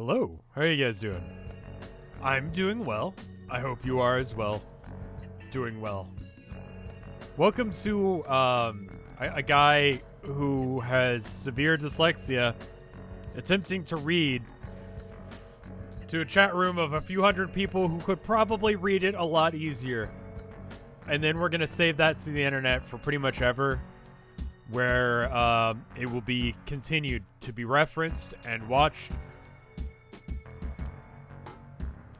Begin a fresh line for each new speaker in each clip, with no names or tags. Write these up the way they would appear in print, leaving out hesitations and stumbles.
Hello, how are you guys doing? I'm doing well. I hope you are as well. Doing well. Welcome to a guy who has severe dyslexia attempting to read to a chat room of a few hundred people who could probably read it a lot easier. And then we're going to save that to the internet for pretty much ever, where it will be continued to be referenced and watched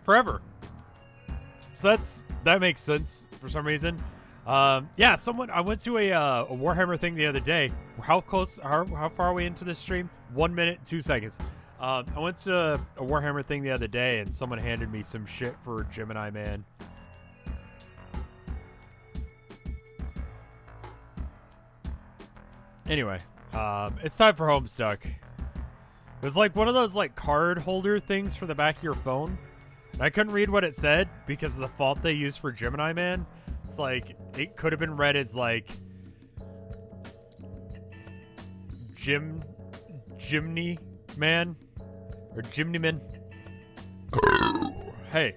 forever. So that makes sense for some reason. I went to a Warhammer thing the other day. How far are we into this stream? 1 minute, 2 seconds. I went to a Warhammer thing the other day, and someone handed me some shit for Gemini Man. Anyway, it's time for Homestuck. It was like one of those like card holder things for the back of your phone. And I couldn't read what it said because of the font they used for Gemini Man. It's like, it could have been read as like Jimny Man or Jimny Man. Hey,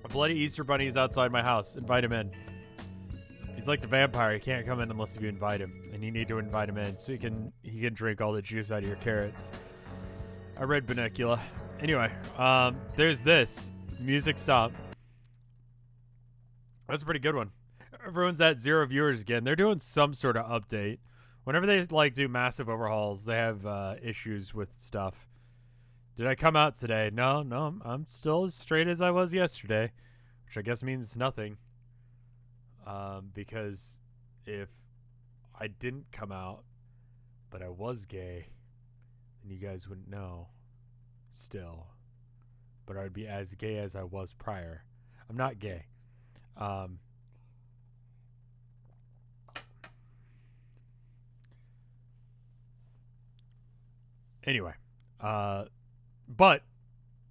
a bloody Easter bunny is outside my house. Invite him in. He's like the vampire. He can't come in unless you invite him, and you need to invite him in so he can drink all the juice out of your carrots. I read Bunnicula. Anyway, there's this music stop. That's a pretty good one. Everyone's at 0 viewers again. They're doing some sort of update. Whenever they like do massive overhauls, they have issues with stuff. Did I come out today? No, I'm still as straight as I was yesterday, which I guess means nothing. Because if I didn't come out, but I was gay, then you guys wouldn't know still. But I'd be as gay as I was prior. I'm not gay. Anyway, but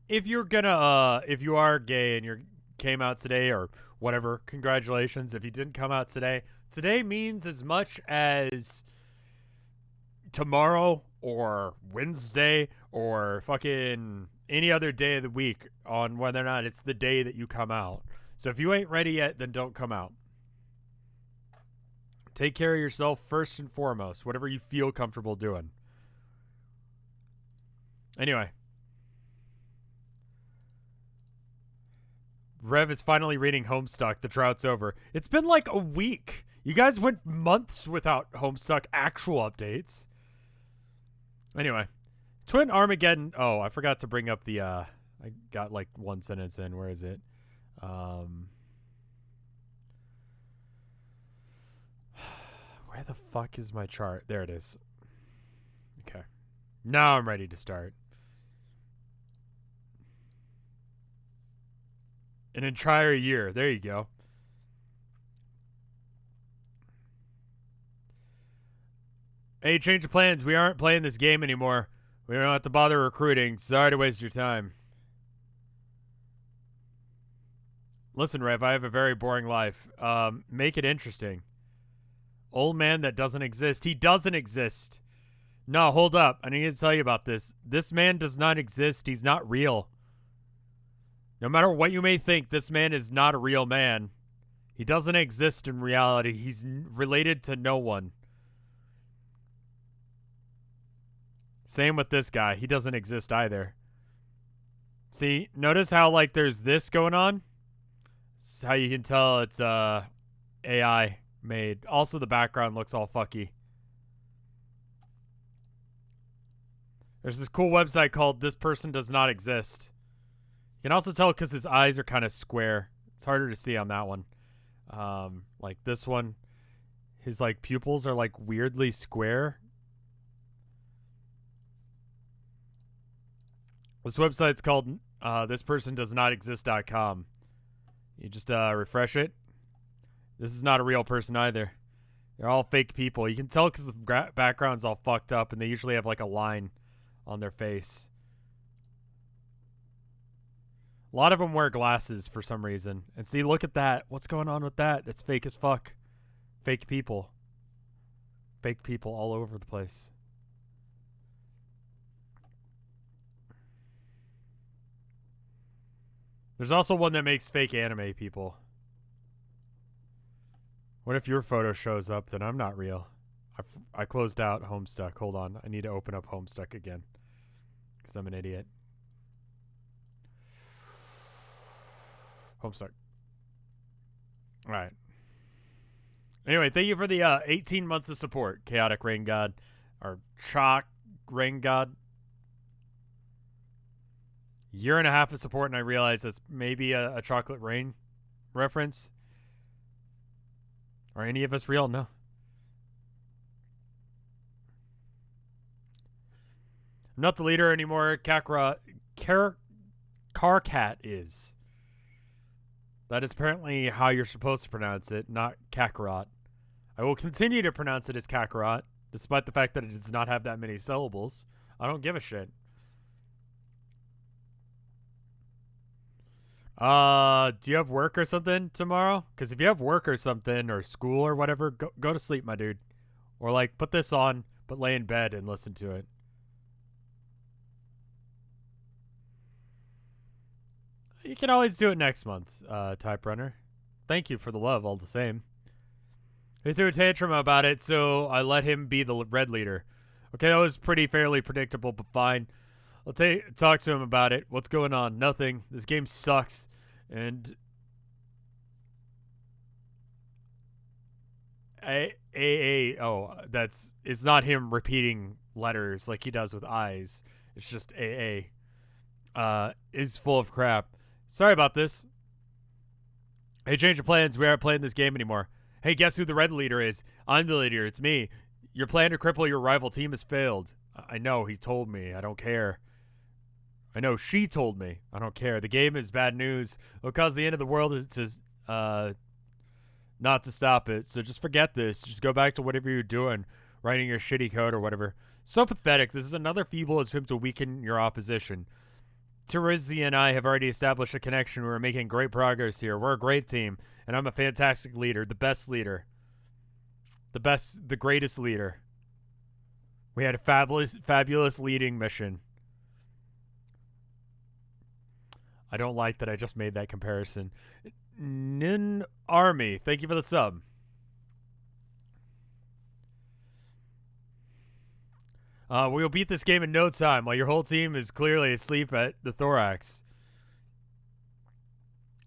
if you're gonna, if you are gay and you came out today or whatever, congratulations. If you didn't come out today, today means as much as tomorrow or Wednesday or fucking any other day of the week on whether or not it's the day that you come out. So if you ain't ready yet, then don't come out. Take care of yourself first and foremost, whatever you feel comfortable doing. Anyway. Rev is finally reading Homestuck. The drought's over. It's been like a week. You guys went months without Homestuck actual updates. Anyway. Twin Armageddon. Oh, I forgot to bring up the, I got like one sentence in. Where is it? Where the fuck is my chart? There it is. Okay. Now I'm ready to start. An entire year. There you go. Hey, change of plans. We aren't playing this game anymore. We don't have to bother recruiting. Sorry to waste your time. Listen, Rev, I have a very boring life. Make it interesting. Old man that doesn't exist. He doesn't exist. No, hold up. I need to tell you about this. This man does not exist. He's not real. No matter what you may think, this man is not a real man. He doesn't exist in reality. He's related to no one. Same with this guy. He doesn't exist either. See, notice how like there's this going on? This is how you can tell it's AI made. Also, the background looks all fucky. There's this cool website called This Person Does Not Exist. You can also tell because his eyes are kind of square. It's harder to see on that one. Like this one, his like pupils are like weirdly square. This website's called thispersondoesnotexist.com. You just refresh it. This is not a real person either. They're all fake people. You can tell because the background's all fucked up, and they usually have like a line on their face. A lot of them wear glasses for some reason. And see, look at that. What's going on with that? That's fake as fuck. Fake people. Fake people all over the place. There's also one that makes fake anime people. What if your photo shows up, then I'm not real? I closed out Homestuck. Hold on. I need to open up Homestuck again. Because I'm an idiot. Homestuck. Alright. Anyway, thank you for the 18 months of support, Chaotic Rain God. Or Chalk Rain God. Year and a half of support, and I realize that's maybe a Chocolate Rain reference. Are any of us real? No. I'm not the leader anymore. Carcat is. That is apparently how you're supposed to pronounce it, not Kakarot. I will continue to pronounce it as Kakarot, despite the fact that it does not have that many syllables. I don't give a shit. Do you have work or something tomorrow? Because if you have work or something, or school or whatever, go to sleep, my dude. Or, like, put this on, but lay in bed and listen to it. You can always do it next month, Type Runner. Thank you for the love, all the same. He threw a tantrum about it, so I let him be the red leader. Okay, that was pretty fairly predictable, but fine. I'll talk to him about it. What's going on? Nothing. This game sucks. And it's not him repeating letters like he does with eyes. It's just AA. Is full of crap. Sorry about this. Hey, change your plans. We aren't playing this game anymore. Hey, guess who the red leader is? I'm the leader. It's me. Your plan to cripple your rival team has failed. I know. He told me. I don't care. I know. She told me. I don't care. The game is bad news. It'll cause the end of the world to not to stop it. So just forget this. Just go back to whatever you're doing. Writing your shitty code or whatever. So pathetic. This is another feeble attempt to weaken your opposition. Terizzi and I have already established a connection. We're making great progress here. We're a great team. And I'm a fantastic leader. The best leader. The greatest leader. We had a fabulous leading mission. I don't like that I just made that comparison. Nin Army, thank you for the sub. We'll beat this game in no time while your whole team is clearly asleep at the thorax.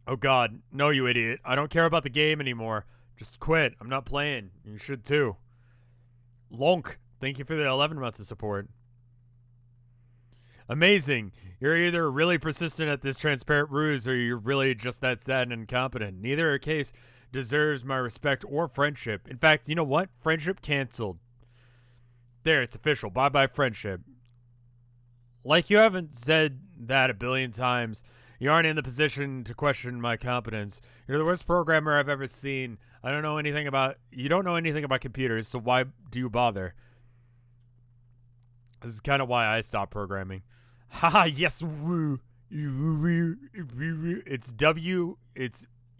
Oh god, no you idiot. I don't care about the game anymore. Just quit. I'm not playing. You should too. Lonk, thank you for the 11 months of support. Amazing. You're either really persistent at this transparent ruse or you're really just that sad and incompetent. Neither case deserves my respect or friendship. In fact, you know what? Friendship canceled. There, it's official. Bye-bye friendship. Like you haven't said that a billion times. You aren't in the position to question my competence. You're the worst programmer I've ever seen. You don't know anything about computers, so why do you bother? This is kind of why I stopped programming. Haha, yes, woo. It's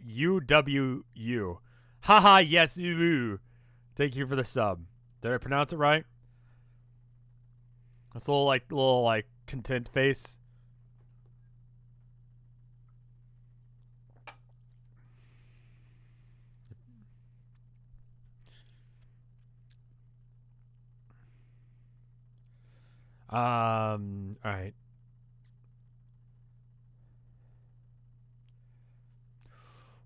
UWU. Haha, yes, woo. Thank you for the sub. Did I pronounce it right? That's a little content face. All right.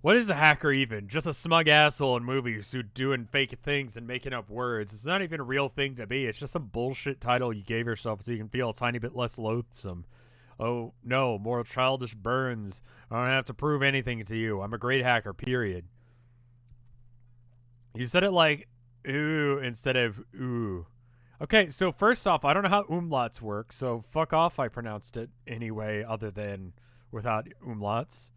What is a hacker even? Just a smug asshole in movies who doing fake things and making up words. It's not even a real thing to be. It's just some bullshit title you gave yourself so you can feel a tiny bit less loathsome. Oh, no, more childish burns. I don't have to prove anything to you. I'm a great hacker, period. You said it like ooh instead of ooh. Okay, so first off, I don't know how umlauts work, so fuck off I pronounced it anyway other than without umlauts.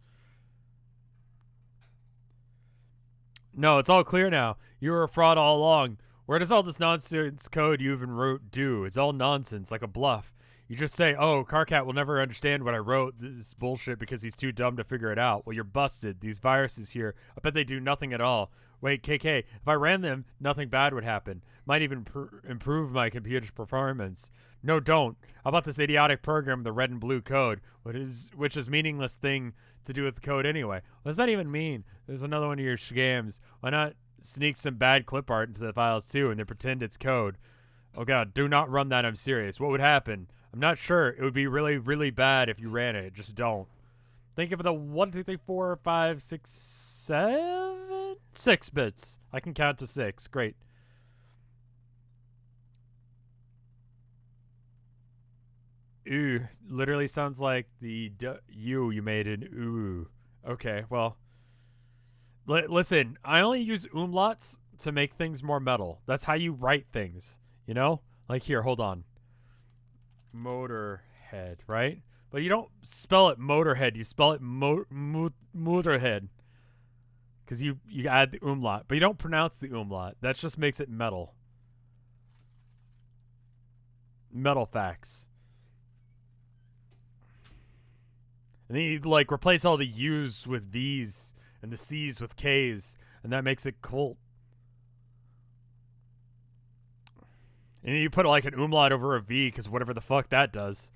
No, it's all clear now. You were a fraud all along. Where does all this nonsense code you even wrote do? It's all nonsense, like a bluff. You just say, oh, Carcat will never understand what I wrote, this bullshit, because he's too dumb to figure it out. Well, you're busted. These viruses here, I bet they do nothing at all. Wait, KK, if I ran them, nothing bad would happen. Might even improve my computer's performance. No, don't. How about this idiotic program, the red and blue code, which is meaningless thing to do with the code anyway? What does that even mean? There's another one of your scams. Why not sneak some bad clip art into the files too and then pretend it's code? Oh god, do not run that, I'm serious. What would happen? I'm not sure. It would be really, really bad if you ran it. Just don't. Think of the 1, 2, 3, 4, 5, 6, 7, 6 bits. I can count to 6. Great. Ooh, literally sounds like the you made an ooh. Okay, well. Listen, I only use umlauts to make things more metal. That's how you write things, you know? Like here, hold on. Motorhead, right? But you don't spell it Motorhead. You spell it Motorhead. Because you add the umlaut. But you don't pronounce the umlaut. That just makes it metal. Metal facts. And then you, like, replace all the U's with V's and the C's with K's. And that makes it cult. And then you put, like, an umlaut over a V because whatever the fuck that does.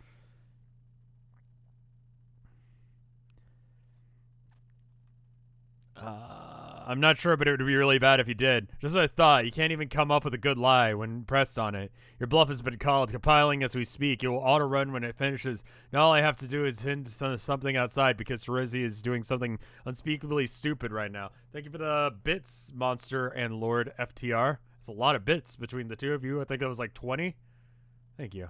I'm not sure, but it would be really bad if you did. Just as I thought, you can't even come up with a good lie when pressed on it. Your bluff has been called, compiling as we speak. It will auto-run when it finishes. Now all I have to do is hint something outside because Terezi is doing something unspeakably stupid right now. Thank you for the bits, Monster and Lord FTR. It's a lot of bits between the two of you. I think it was like 20. Thank you.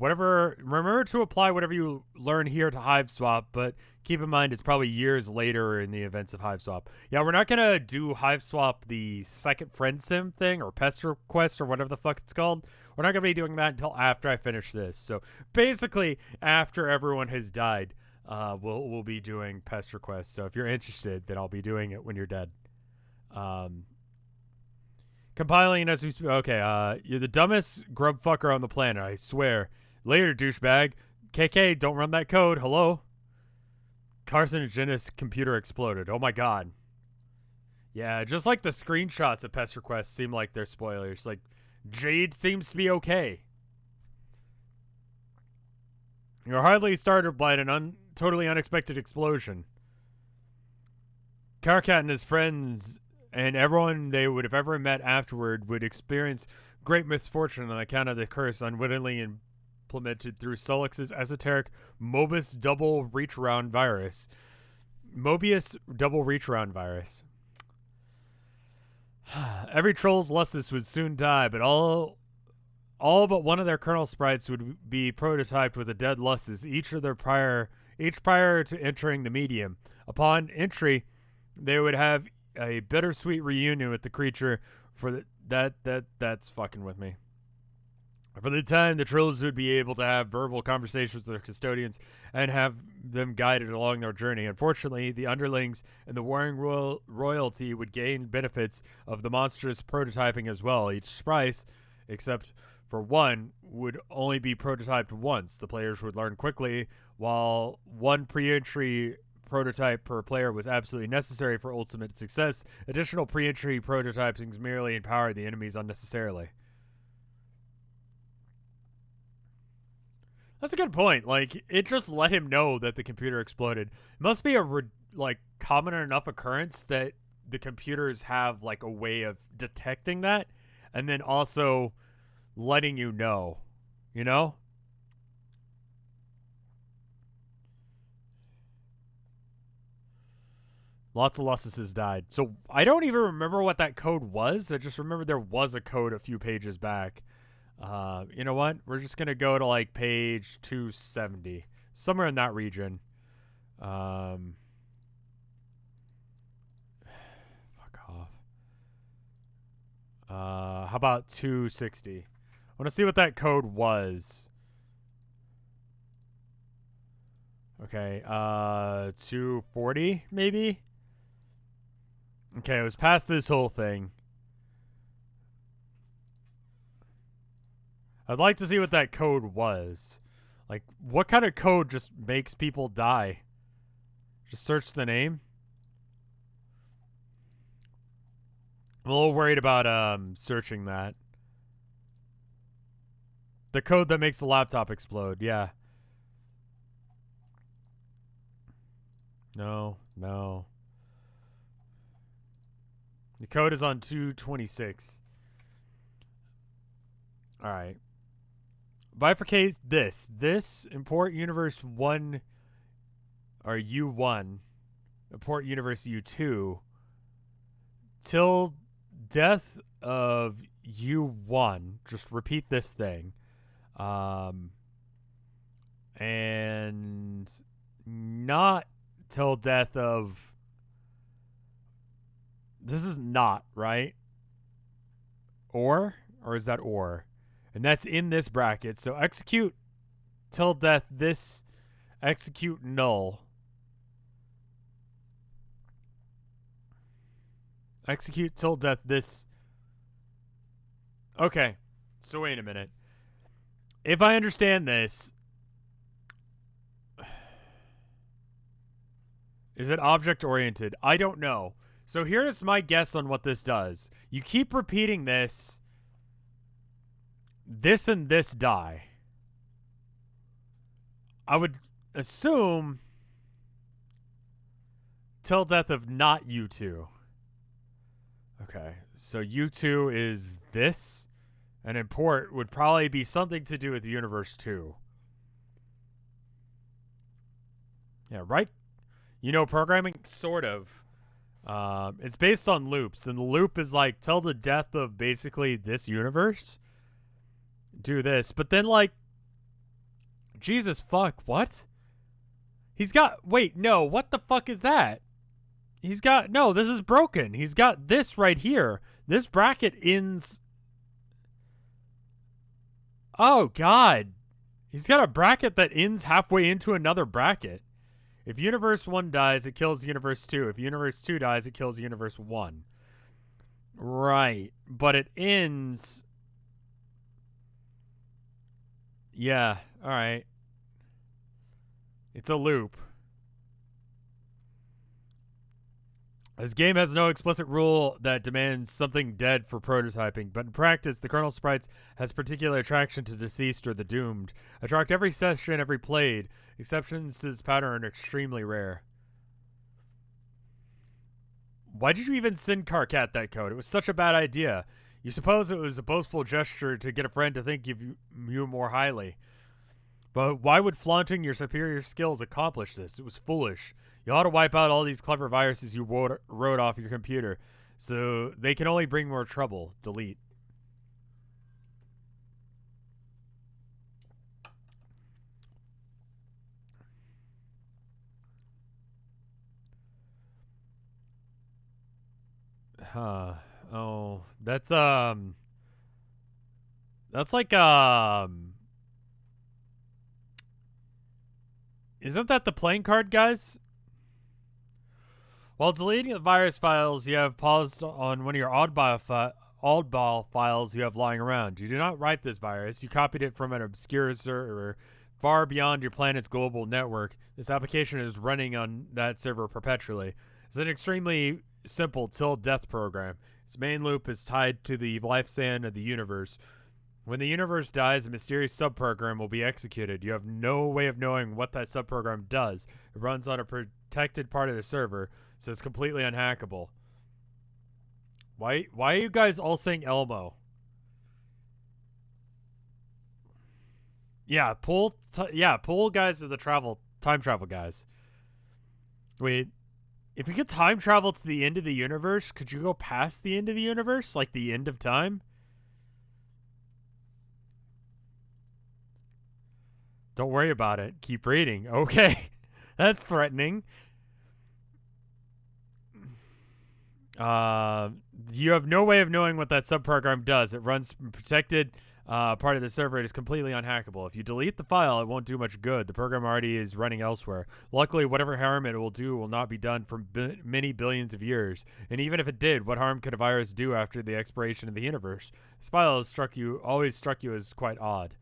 Remember to apply whatever you learn here to Hive Swap, but keep in mind it's probably years later in the events of Hive Swap. Yeah, we're not gonna do Hive Swap, the second friend sim thing, or Pester Quest, or whatever the fuck it's called. We're not gonna be doing that until after I finish this. So basically, after everyone has died, we'll be doing Pester Quest. So if you're interested, then I'll be doing it when you're dead. Compiling as we speak. Okay, you're the dumbest grub fucker on the planet, I swear. Later, douchebag. KK, don't run that code. Hello? Carcinogenous computer exploded. Oh my god. Yeah, just like the screenshots of Pest Request seem like they're spoilers. Like, Jade seems to be okay. You're hardly startled by an totally unexpected explosion. Carcat and his friends and everyone they would have ever met afterward would experience great misfortune on account of the curse unwittingly implemented through Solix's esoteric Mobius double reach-around virus. Mobius double reach-around virus. Every troll's lustus would soon die, but all but one of their kernel sprites would be prototyped with a dead lustus, each prior to entering the medium. Upon entry, they would have a bittersweet reunion with the creature for that's fucking with me. For the time, the trolls would be able to have verbal conversations with their custodians and have them guided along their journey. Unfortunately, the underlings and the warring royalty would gain benefits of the monstrous prototyping as well. Each sprite, except for one, would only be prototyped once. The players would learn quickly, while one pre-entry prototype per player was absolutely necessary for ultimate success. Additional pre-entry prototypings merely empowered the enemies unnecessarily. That's a good point. Like, it just let him know that the computer exploded. It must be a common enough occurrence that the computers have like a way of detecting that and then also letting you know, you know? Lots of Lustuses died. So I don't even remember what that code was. I just remember there was a code a few pages back. You know what? We're just going to go to like page 270. Somewhere in that region. Fuck off. How about 260? I want to see what that code was. Okay, 240 maybe? Okay, it was past this whole thing. I'd like to see what that code was. Like, what kind of code just makes people die? Just search the name. I'm a little worried about searching that. The code that makes the laptop explode, yeah. No. The code is on 226. Alright. Bifurcate this. This, import universe 1, or U1. Import universe U2. Till death of U1. Just repeat this thing. And not till death of... This is not, right? Or is that or? And that's in this bracket. So execute till death this, execute null. Execute till death this. Okay. So wait a minute. If I understand this, is it object oriented? I don't know. So here's my guess on what this does. You keep repeating this. This and this die. I would assume till death of not U2. Okay, so U2 is this, and import would probably be something to do with Universe 2. Yeah, right? You know programming? Sort of. It's based on loops, and the loop is like, till the death of basically this universe, do this. But then, like, Jesus fuck, what? He's got, wait, no, what the fuck is that? He's got, no, this is broken. He's got this right here. This bracket ends. Oh, God. He's got a bracket that ends halfway into another bracket. If Universe 1 dies, it kills Universe 2. If Universe 2 dies, it kills Universe 1. Right. But it ends... Yeah, alright. It's a loop. This game has no explicit rule that demands something dead for prototyping, but in practice, the kernel sprites has particular attraction to deceased or the doomed. Attract every session, every played. Exceptions to this pattern are extremely rare. Why did you even send Carcat that code? It was such a bad idea. You suppose it was a boastful gesture to get a friend to think of you more highly. But why would flaunting your superior skills accomplish this? It was foolish. You ought to wipe out all these clever viruses you wrote off your computer, so they can only bring more trouble. Delete. Huh. Oh, that's like, isn't that the playing card, guys? While deleting the virus files, you have paused on one of your oddball files you have lying around. You do not write this virus. You copied it from an obscure server far beyond your planet's global network. This application is running on that server perpetually. It's an extremely simple till death program. Its main loop is tied to the lifespan of the universe. When the universe dies, a mysterious subprogram will be executed. You have no way of knowing what that subprogram does. It runs on a protected part of the server, so it's completely unhackable. Why are you guys all saying Elmo? Yeah, pull guys are the time travel guys. Wait, if you could time travel to the end of the universe, could you go past the end of the universe? Like the end of time? Don't worry about it. Keep reading. Okay. That's threatening. You have no way of knowing what that subprogram does. It runs protected part of the server, it is completely unhackable. If you delete the file, it won't do much good. The program already is running elsewhere. Luckily, whatever harm it will do will not be done for many billions of years. And even if it did, what harm could a virus do after the expiration of the universe? This file has always struck you as quite odd.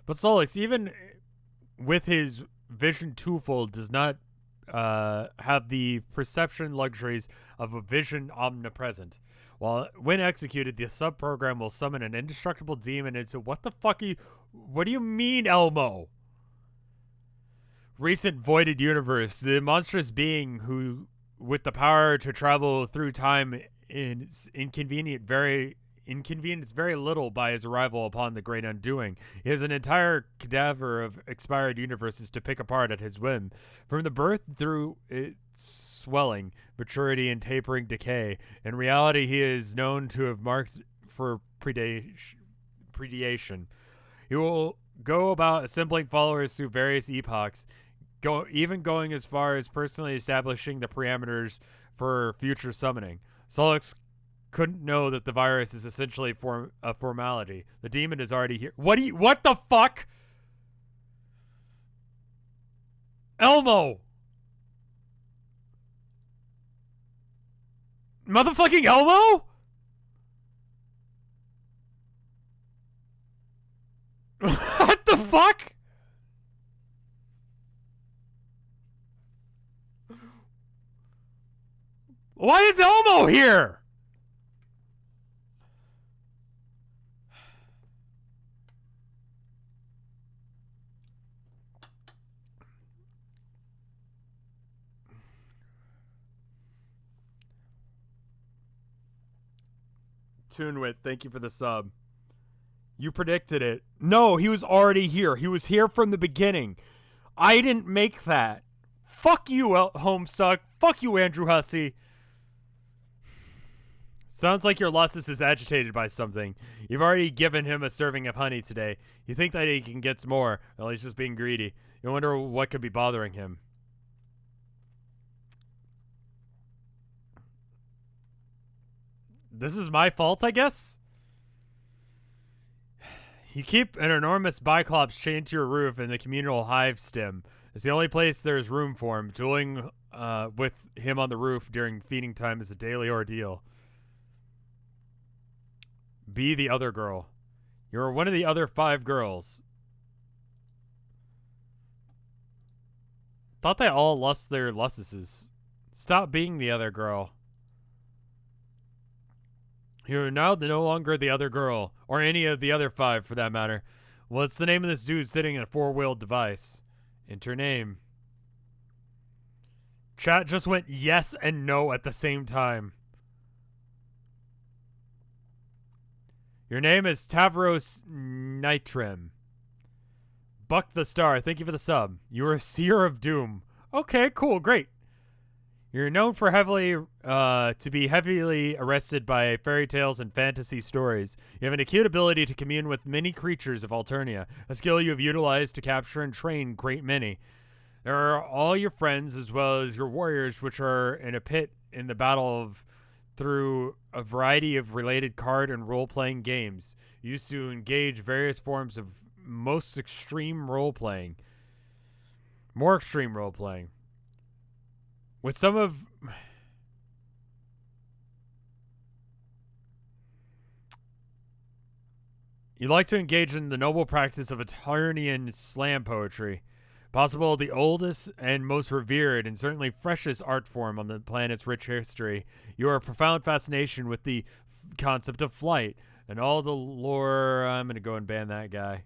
But Solix, even with his vision twofold, does not have the perception luxuries of a vision omnipresent. When executed, the subprogram will summon an indestructible demon into what do you mean, Elmo? Recent voided universe, the monstrous being who, with the power to travel through time, inconvenienced very little by his arrival upon the great undoing. He has an entire cadaver of expired universes to pick apart at his whim. From the birth through its swelling, maturity, and tapering decay, in reality he is known to have marked for predation. He will go about assembling followers through various epochs, even going as far as personally establishing the parameters for future summoning. Solix couldn't know that the virus is essentially a formality. The demon is already here. What the fuck? Elmo! Motherfucking Elmo? What the fuck? Why is Elmo here? Toonwit, thank you for the sub. You predicted it. No, he was already here. He was here from the beginning. I didn't make that. Fuck you, Homestuck. Fuck you, Andrew Hussey. Sounds like your Lussus is agitated by something. You've already given him a serving of honey today. You think that he can get some more. Well, he's just being greedy. You wonder what could be bothering him. This is my fault, I guess? You keep an enormous Biclops chained to your roof in the communal hive stem. It's the only place there's room for him. Dueling with him on the roof during feeding time is a daily ordeal. Be the other girl. You're one of the other 5 girls. Thought they all lost their Lussuses. Stop being the other girl. You're now no longer the other girl, or any of the other 5 for that matter. What's the name of this dude sitting in a 4-wheeled device? Enter name. Chat just went yes and no at the same time. Your name is Tavros Nitrim. Buck the Star, thank you for the sub. You're a seer of doom. Okay, cool, great. You're known for to be heavily arrested by fairy tales and fantasy stories. You have an acute ability to commune with many creatures of Alternia, a skill you have utilized to capture and train great many. There are all your friends as well as your warriors, which are in a pit in the battle through a variety of related card and role-playing games. You used to engage various forms of more extreme role-playing. With some of... You like to engage in the noble practice of Eternian slam poetry. Possible the oldest and most revered and certainly freshest art form on the planet's rich history. You are a profound fascination with the concept of flight and all the lore... I'm going to go and ban that guy.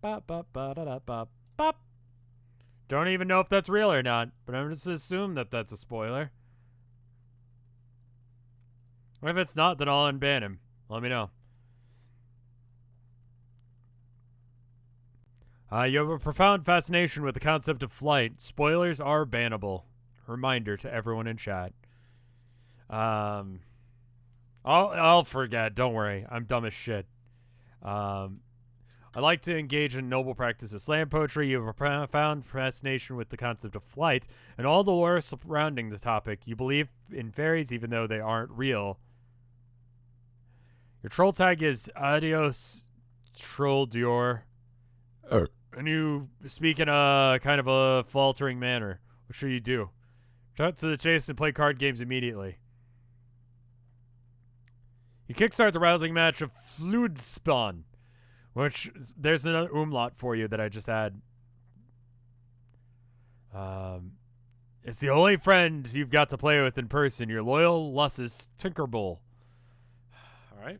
Bop, bop, ba, da, da, bop, bop. Don't even know if that's real or not, but I'm just assume that that's a spoiler. Or if it's not, then I'll unban him. Let me know. You have a profound fascination with the concept of flight. Spoilers are bannable. Reminder to everyone in chat. I'll forget. Don't worry. I'm dumb as shit. I like to engage in noble practice of slam poetry. You have a profound fascination with the concept of flight and all the lore surrounding the topic. You believe in fairies even though they aren't real. Your troll tag is Adios Troll Dior. And you speak in a kind of a faltering manner. What should you do? Cut to the chase and play card games immediately. You kickstart the rousing match of Fluidspawn, which there's another umlaut for you that I just had. It's the only friend you've got to play with in person. Your loyal Lussus Tinkerbull. All right.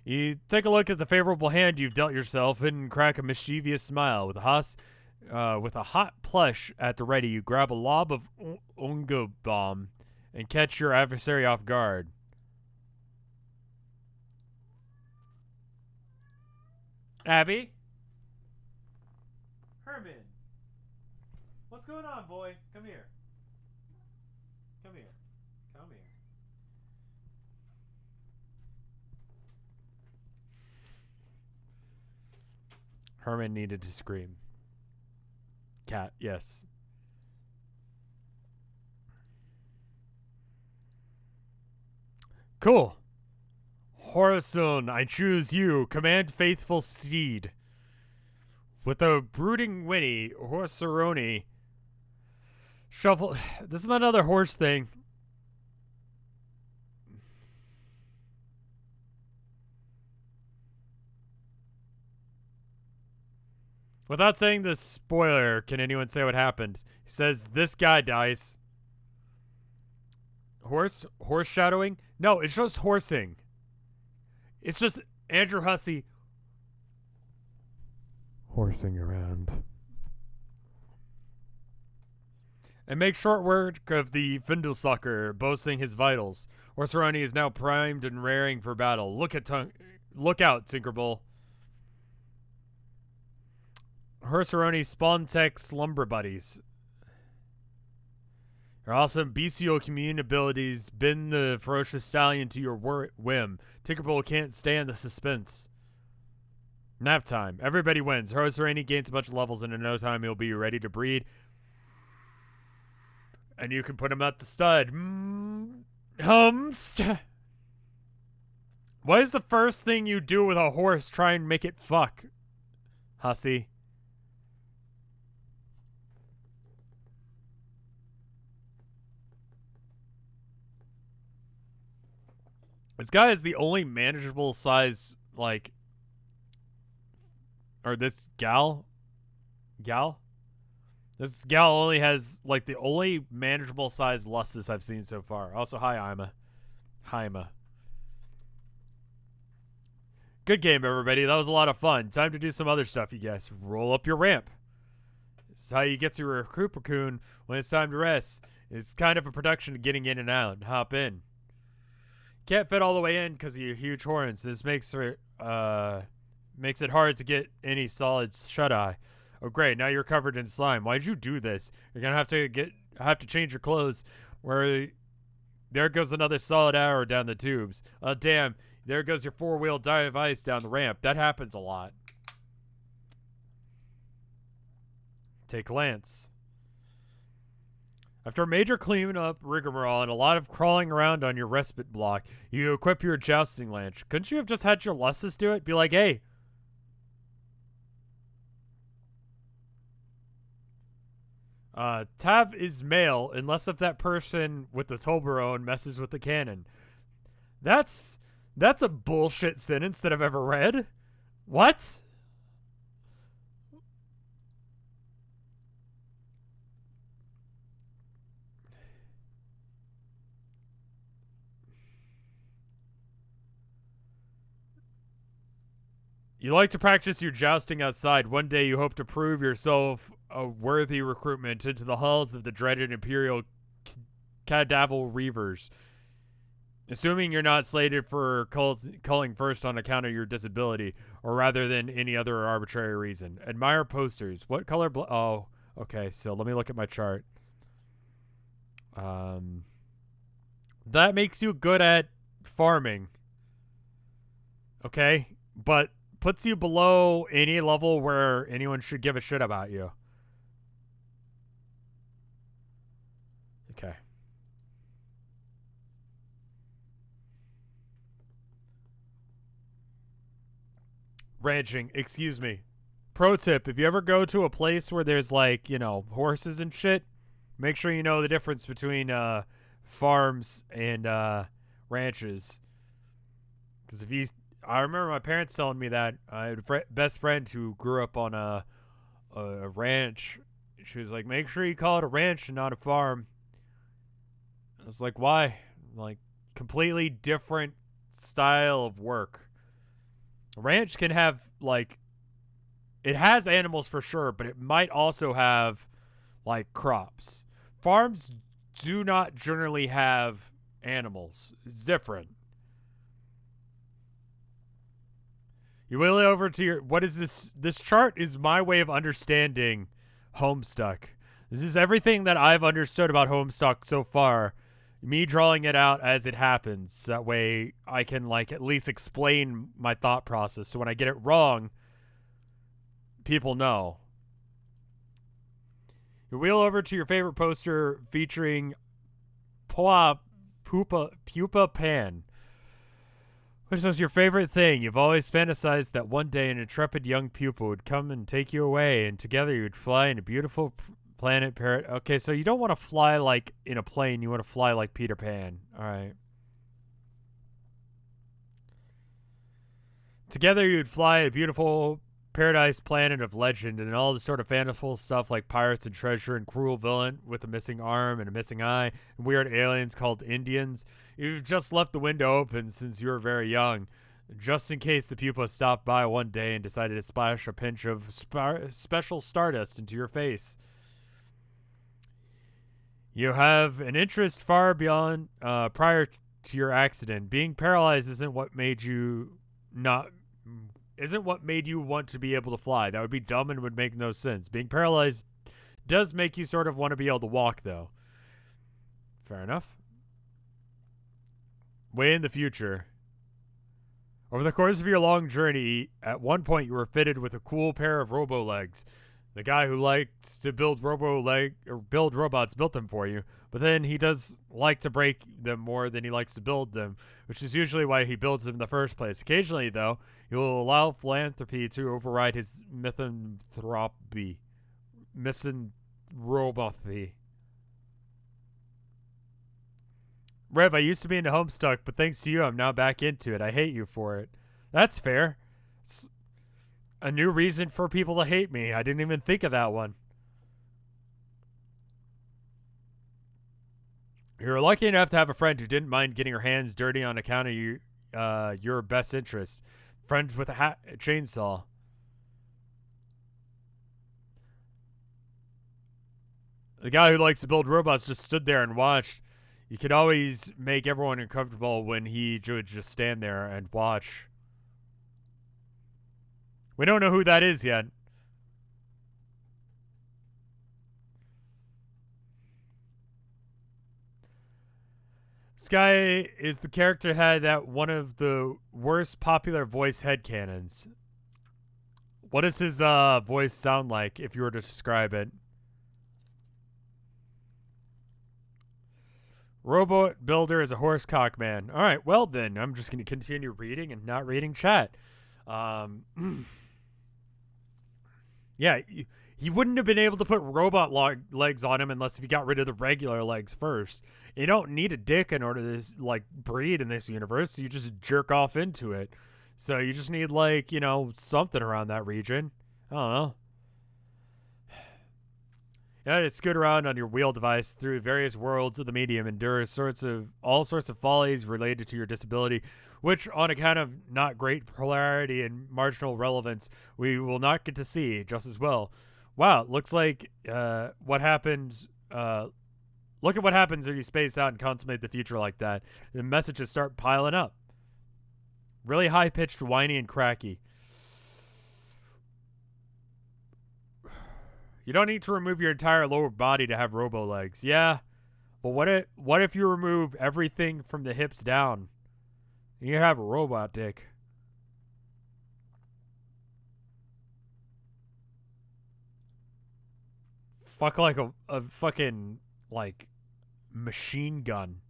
You take a look at the favorable hand you've dealt yourself and crack a mischievous smile. With a hot plush at the ready, you grab a lob of Unga Bomb and catch your adversary off guard. Abby? Herman? What's going on, boy? Come here. Come here. Come here. Herman needed to scream. Cat, yes. Cool. Horizon, I choose you. Command faithful steed. With a brooding whinny, Horseroni shuffle. This is another horse thing. Without saying the spoiler, can anyone say what happened? He says, this guy dies. Horse shadowing? No, it's just horsing. It's just Andrew Hussey horsing around. And make short work of the Findelsucker boasting his vitals. Horseroni is now primed and raring for battle. Look out, Tinkerbull. Horseroni spawn tech slumber buddies. Your awesome bestial commune abilities bend the ferocious stallion to your whim. Tinkerbull can't stand the suspense. Nap time. Everybody wins. Horseroni gains a bunch of levels, and in no time he'll be ready to breed. And you can put him at the stud. What is the first thing you do with a horse? Try and make it fuck, Hussy. This guy is the only manageable size, like, or this gal? This gal only has, like, the only manageable size Lussus I've seen so far. Also, hi, Ima. Hi, Ima. Good game, everybody. That was a lot of fun. Time to do some other stuff, you guys. Roll up your ramp. This is how you get to your recruit cocoon when it's time to rest. It's kind of a production of getting in and out. Hop in. Can't fit all the way in because of your huge horns. This makes it hard to get any solid shut-eye. Oh great, now you're covered in slime. Why'd you do this? You're gonna have to change your clothes. There goes another solid hour down the tubes. Oh damn, there goes your four-wheel device down the ramp. That happens a lot. Take Lance. After a major cleanup rigmarole and a lot of crawling around on your respite block, you equip your jousting lance. Couldn't you have just had your Lussus do it? Be like, hey. Tav is male unless if that person with the Toblerone messes with the cannon. That's a bullshit sentence that I've ever read. What? You like to practice your jousting outside. One day you hope to prove yourself a worthy recruitment into the halls of the dreaded Imperial Cadaval Reavers. Assuming you're not slated for culling first on account of your disability, or rather than any other arbitrary reason. Admire posters. What color oh, okay, so let me look at my chart. That makes you good at farming. Okay? But puts you below any level where anyone should give a shit about you. Okay. ranching, excuse me. Pro tip, if you ever go to a place where there's like, horses and shit, make sure you know the difference between farms and ranches. Because I remember my parents telling me that. I had a best friend who grew up on a ranch. She was like, make sure you call it a ranch and not a farm. I was like, why? Like, completely different style of work. A ranch can have, like, it has animals for sure, but it might also have, like, crops. Farms do not generally have animals. It's different. You wheel it over to your... What is this? This chart is my way of understanding Homestuck. This is everything that I've understood about Homestuck so far. Me drawing it out as it happens. That way I can, like, at least explain my thought process. So when I get it wrong, people know. You wheel over to your favorite poster featuring Pupa Pan. Which was your favorite thing? You've always fantasized that one day an intrepid young pupa would come and take you away, and together you would fly in a beautiful planet parrot. Okay, so you don't want to fly like in a plane. You want to fly like Peter Pan. All right. Together you would fly a beautiful paradise planet of legend and all the sort of fanciful stuff like pirates and treasure and cruel villain with a missing arm and a missing eye and weird aliens called Indians. You've just left the window open since you were very young, just in case the pupa stopped by one day and decided to splash a pinch of special stardust into your face. You have an interest far beyond prior to your accident. Being paralyzed isn't what made you want to be able to fly. That would be dumb and would make no sense. Being paralyzed does make you sort of want to be able to walk, though. Fair enough. Way in the future. Over the course of your long journey, at one point you were fitted with a cool pair of robo-legs. The guy who likes to build robots built them for you, but then he does like to break them more than he likes to build them, which is usually why he builds them in the first place. Occasionally, though, he will allow philanthropy to override his misanthropy. Rev, I used to be into Homestuck, but thanks to you, I'm now back into it. I hate you for it. That's fair. It's a new reason for people to hate me. I didn't even think of that one. You're lucky enough to have a friend who didn't mind getting her hands dirty on account of your best interest. Friends with a chainsaw. The guy who likes to build robots just stood there and watched. You could always make everyone uncomfortable when he would just stand there and watch. We don't know who that is yet. This guy is the character head at one of the worst popular voice headcanons. What does his voice sound like if you were to describe it? Robot builder is a horse cock man. All right, well then, I'm just going to continue reading and not reading chat. Yeah, he wouldn't have been able to put robot legs on him unless if he got rid of the regular legs first. You don't need a dick in order to like breed in this universe. So you just jerk off into it. So you just need like, something around that region. I don't know. Yeah, to scoot around on your wheel device through various worlds of the medium, endure all sorts of follies related to your disability, which, on account of not great polarity and marginal relevance, we will not get to see just as well. Wow, looks like what happens. Look at what happens when you space out and consummate the future like that. The messages start piling up. Really high-pitched, whiny, and cracky. You don't need to remove your entire lower body to have robo legs. Yeah, but what if you remove everything from the hips down? You have a robot dick. Fuck like a fucking like machine gun,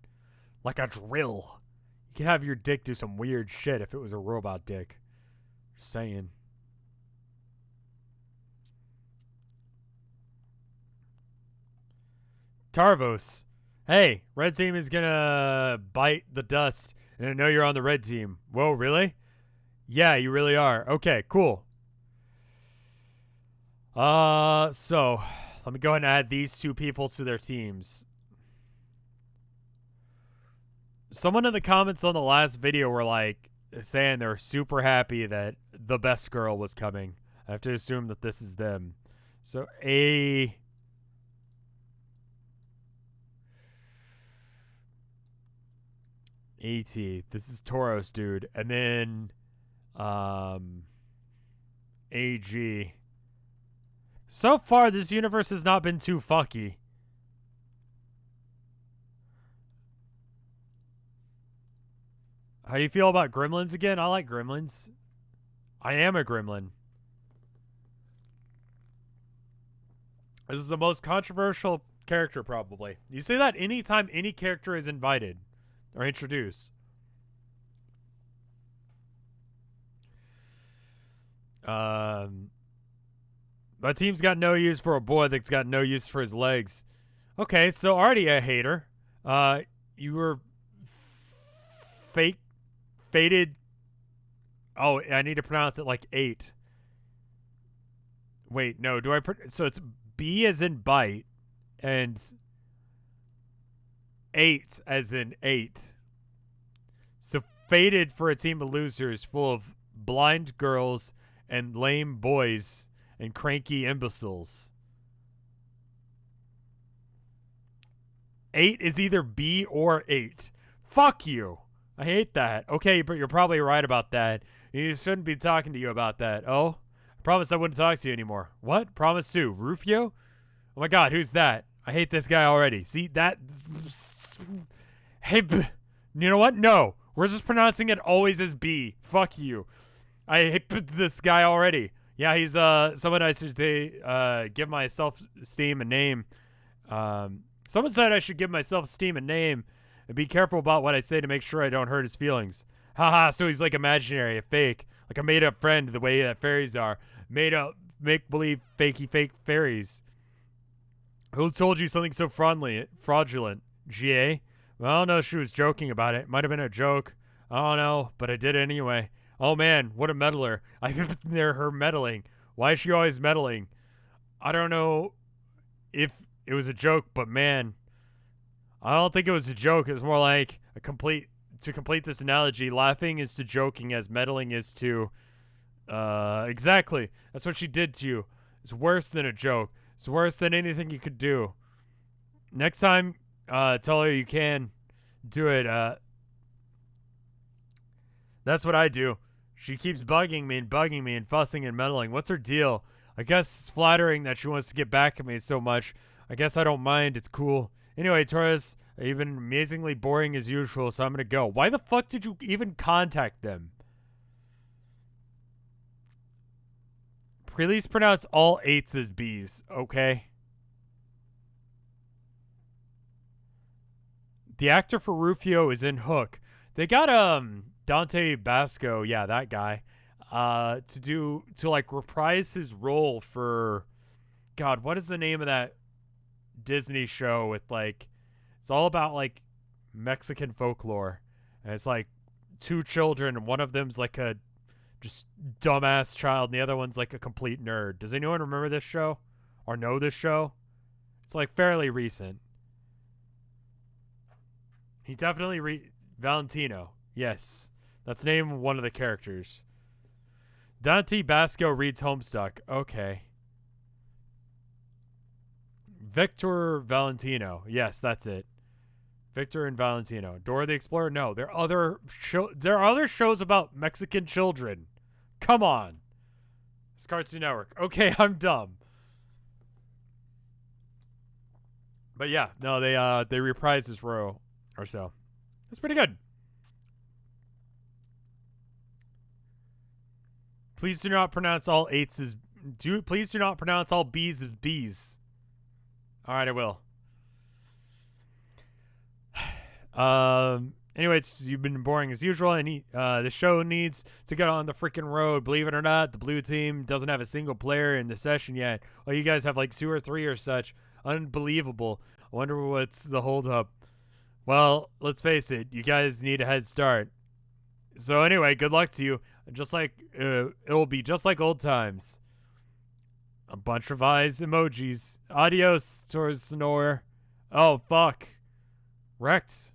like a drill. You could have your dick do some weird shit if it was a robot dick. Just saying. Tavros. Hey, red team is gonna bite the dust, and I know you're on the red team. Whoa, really? Yeah, you really are. Okay, cool. So let me go ahead and add these two people to their teams. Someone in the comments on the last video were like saying they're super happy that the best girl was coming. I have to assume that this is them. So AT. This is Tavros, dude. And then AG. So far, this universe has not been too fucky. How do you feel about gremlins again? I like gremlins. I am a gremlin. This is the most controversial character, probably. You say that anytime any character is invited or introduced. My team's got no use for a boy that's got no use for his legs. Okay, so already a hater. You were fated. Oh, I need to pronounce it like 8. Wait, no. So it's B as in bite, and 8 as in 8. So fated for a team of losers full of blind girls and lame boys and cranky imbeciles. 8 is either B or 8. Fuck you. I hate that. Okay, but you're probably right about that. You shouldn't be talking to you about that. Oh? I promise I wouldn't talk to you anymore. What? Promise who? Rufio? Oh my god, who's that? I hate this guy already. See, that... Hey, you know what? No. We're just pronouncing it always as B. Fuck you. I hate this guy already. Yeah, he's someone I should give my self-esteem a name. Someone said I should give my self-esteem a name and be careful about what I say to make sure I don't hurt his feelings. Haha, so he's like imaginary, a fake. Like a made-up friend the way that fairies are. Made-up, make-believe, fake fairies. Who told you something so fraudulent? GA? Well, I don't know if she was joking about it. Might have been a joke. I don't know, but I did it anyway. Oh man, what a meddler. I've been there her meddling. Why is she always meddling? I don't know if it was a joke, but man, I don't think it was a joke. It was more like to complete this analogy, laughing is to joking as meddling is to exactly. That's what she did to you. It's worse than a joke. It's worse than anything you could do. Next time, tell her you can do it. That's what I do. She keeps bugging me and fussing and meddling. What's her deal? I guess it's flattering that she wants to get back at me so much. I guess I don't mind. It's cool. Anyway, Torres, you've been amazingly boring as usual, so I'm going to go. Why the fuck did you even contact them? Please pronounce all 8s as B's, okay? The actor for Rufio is in Hook. They got, Dante Basco, yeah, that guy, to like reprise his role for, God, what is the name of that Disney show with like, it's all about like Mexican folklore, and it's like 2 children, and one of them's like a just dumbass child, and the other one's like a complete nerd. Does anyone remember this show or know this show? It's like fairly recent. He definitely Valentino, yes. That's the name of one of the characters. Dante Basco reads Homestuck. Okay. Victor Valentino. Yes, that's it. Victor and Valentino. Dora the Explorer? No. There are other shows about Mexican children. Come on. It's Cartoon Network. Okay, I'm dumb. But yeah, no, they reprised this row or so. That's pretty good. Please do not pronounce all 8s as... Please do not pronounce all B's as B's. Alright, I will. Anyways, you've been boring as usual, and the show needs to get on the freaking road. Believe it or not, the blue team doesn't have a single player in the session yet. Well, you guys have like 2 or 3 or such. Unbelievable. I wonder what's the holdup. Well, let's face it, you guys need a head start. So anyway, good luck to you. Just like it'll be just like old times. A bunch of eyes emojis. Adios, Torsnor. Oh fuck. Wrecked.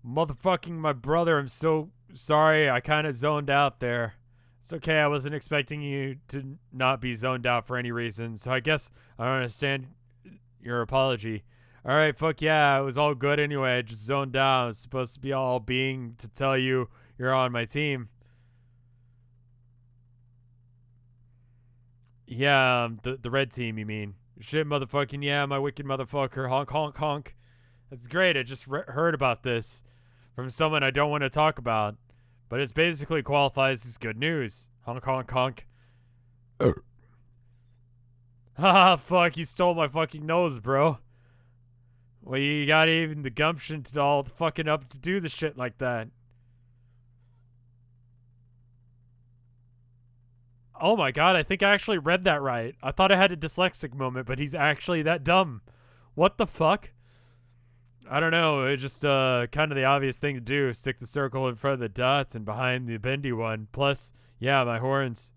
Motherfucking my brother, I'm so sorry. I kind of zoned out there. It's okay, I wasn't expecting you to not be zoned out for any reason, so I guess I don't understand your apology. Alright, fuck yeah, it was all good anyway. I just zoned out. I was supposed to be all being to tell you you're on my team. Yeah, the red team, you mean? Shit, motherfucking yeah, my wicked motherfucker. Honk, honk, honk. That's great. I just heard about this from someone I don't want to talk about, but it basically qualifies as good news. Honk, honk, honk. Haha, fuck, you stole my fucking nose, bro. Well, you got even the gumption to all fucking up to do the shit like that. Oh my god, I think I actually read that right. I thought I had a dyslexic moment, but he's actually that dumb. What the fuck? I don't know. It's just kind of the obvious thing to do. Stick the circle in front of the dots and behind the bendy one. Plus, yeah, my horns.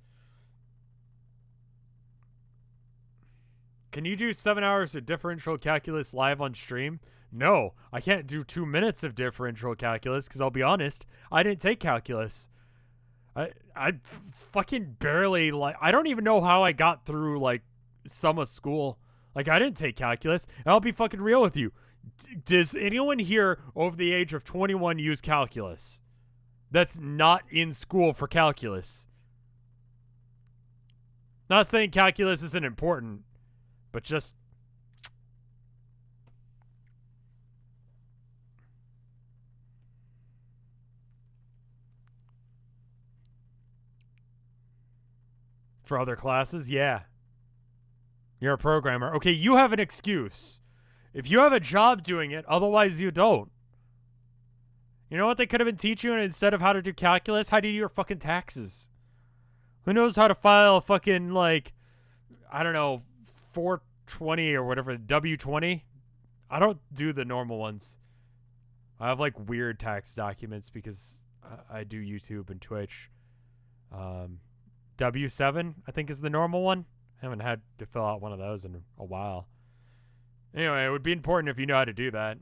Can you do 7 hours of differential calculus live on stream? No, I can't do 2 minutes of differential calculus because I'll be honest, I didn't take calculus. I fucking barely, like, I don't even know how I got through, like, summer school. Like, I didn't take calculus. And I'll be fucking real with you. Does anyone here over the age of 21 use calculus? That's not in school for calculus. Not saying calculus isn't important, but just... For other classes, yeah. You're a programmer. Okay, you have an excuse. If you have a job doing it, otherwise you don't. You know what they could have been teaching you instead of how to do calculus? How to do your fucking taxes. Who knows how to file a fucking, like, I don't know, 420 or whatever, W20? I don't do the normal ones. I have, like, weird tax documents because I do YouTube and Twitch. W7, I think, is the normal one. I haven't had to fill out one of those in a while. Anyway, it would be important if you know how to do that.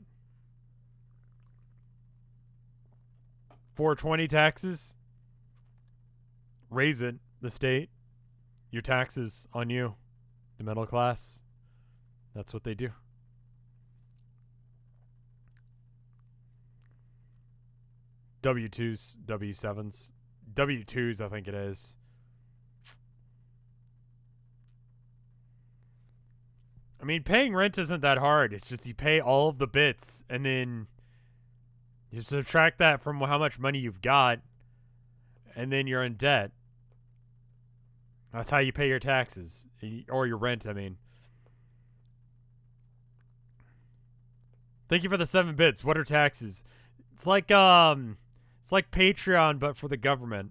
420 taxes. Raise it, the state. Your taxes on you. The middle class. That's what they do. W2s, W7s. W2s, I think it is. I mean, paying rent isn't that hard. It's just you pay all of the bits, and then you subtract that from how much money you've got, and then you're in debt. That's how you pay your taxes. Or your rent, I mean. Thank you for the 7 bits. What are taxes? It's like Patreon, but for the government.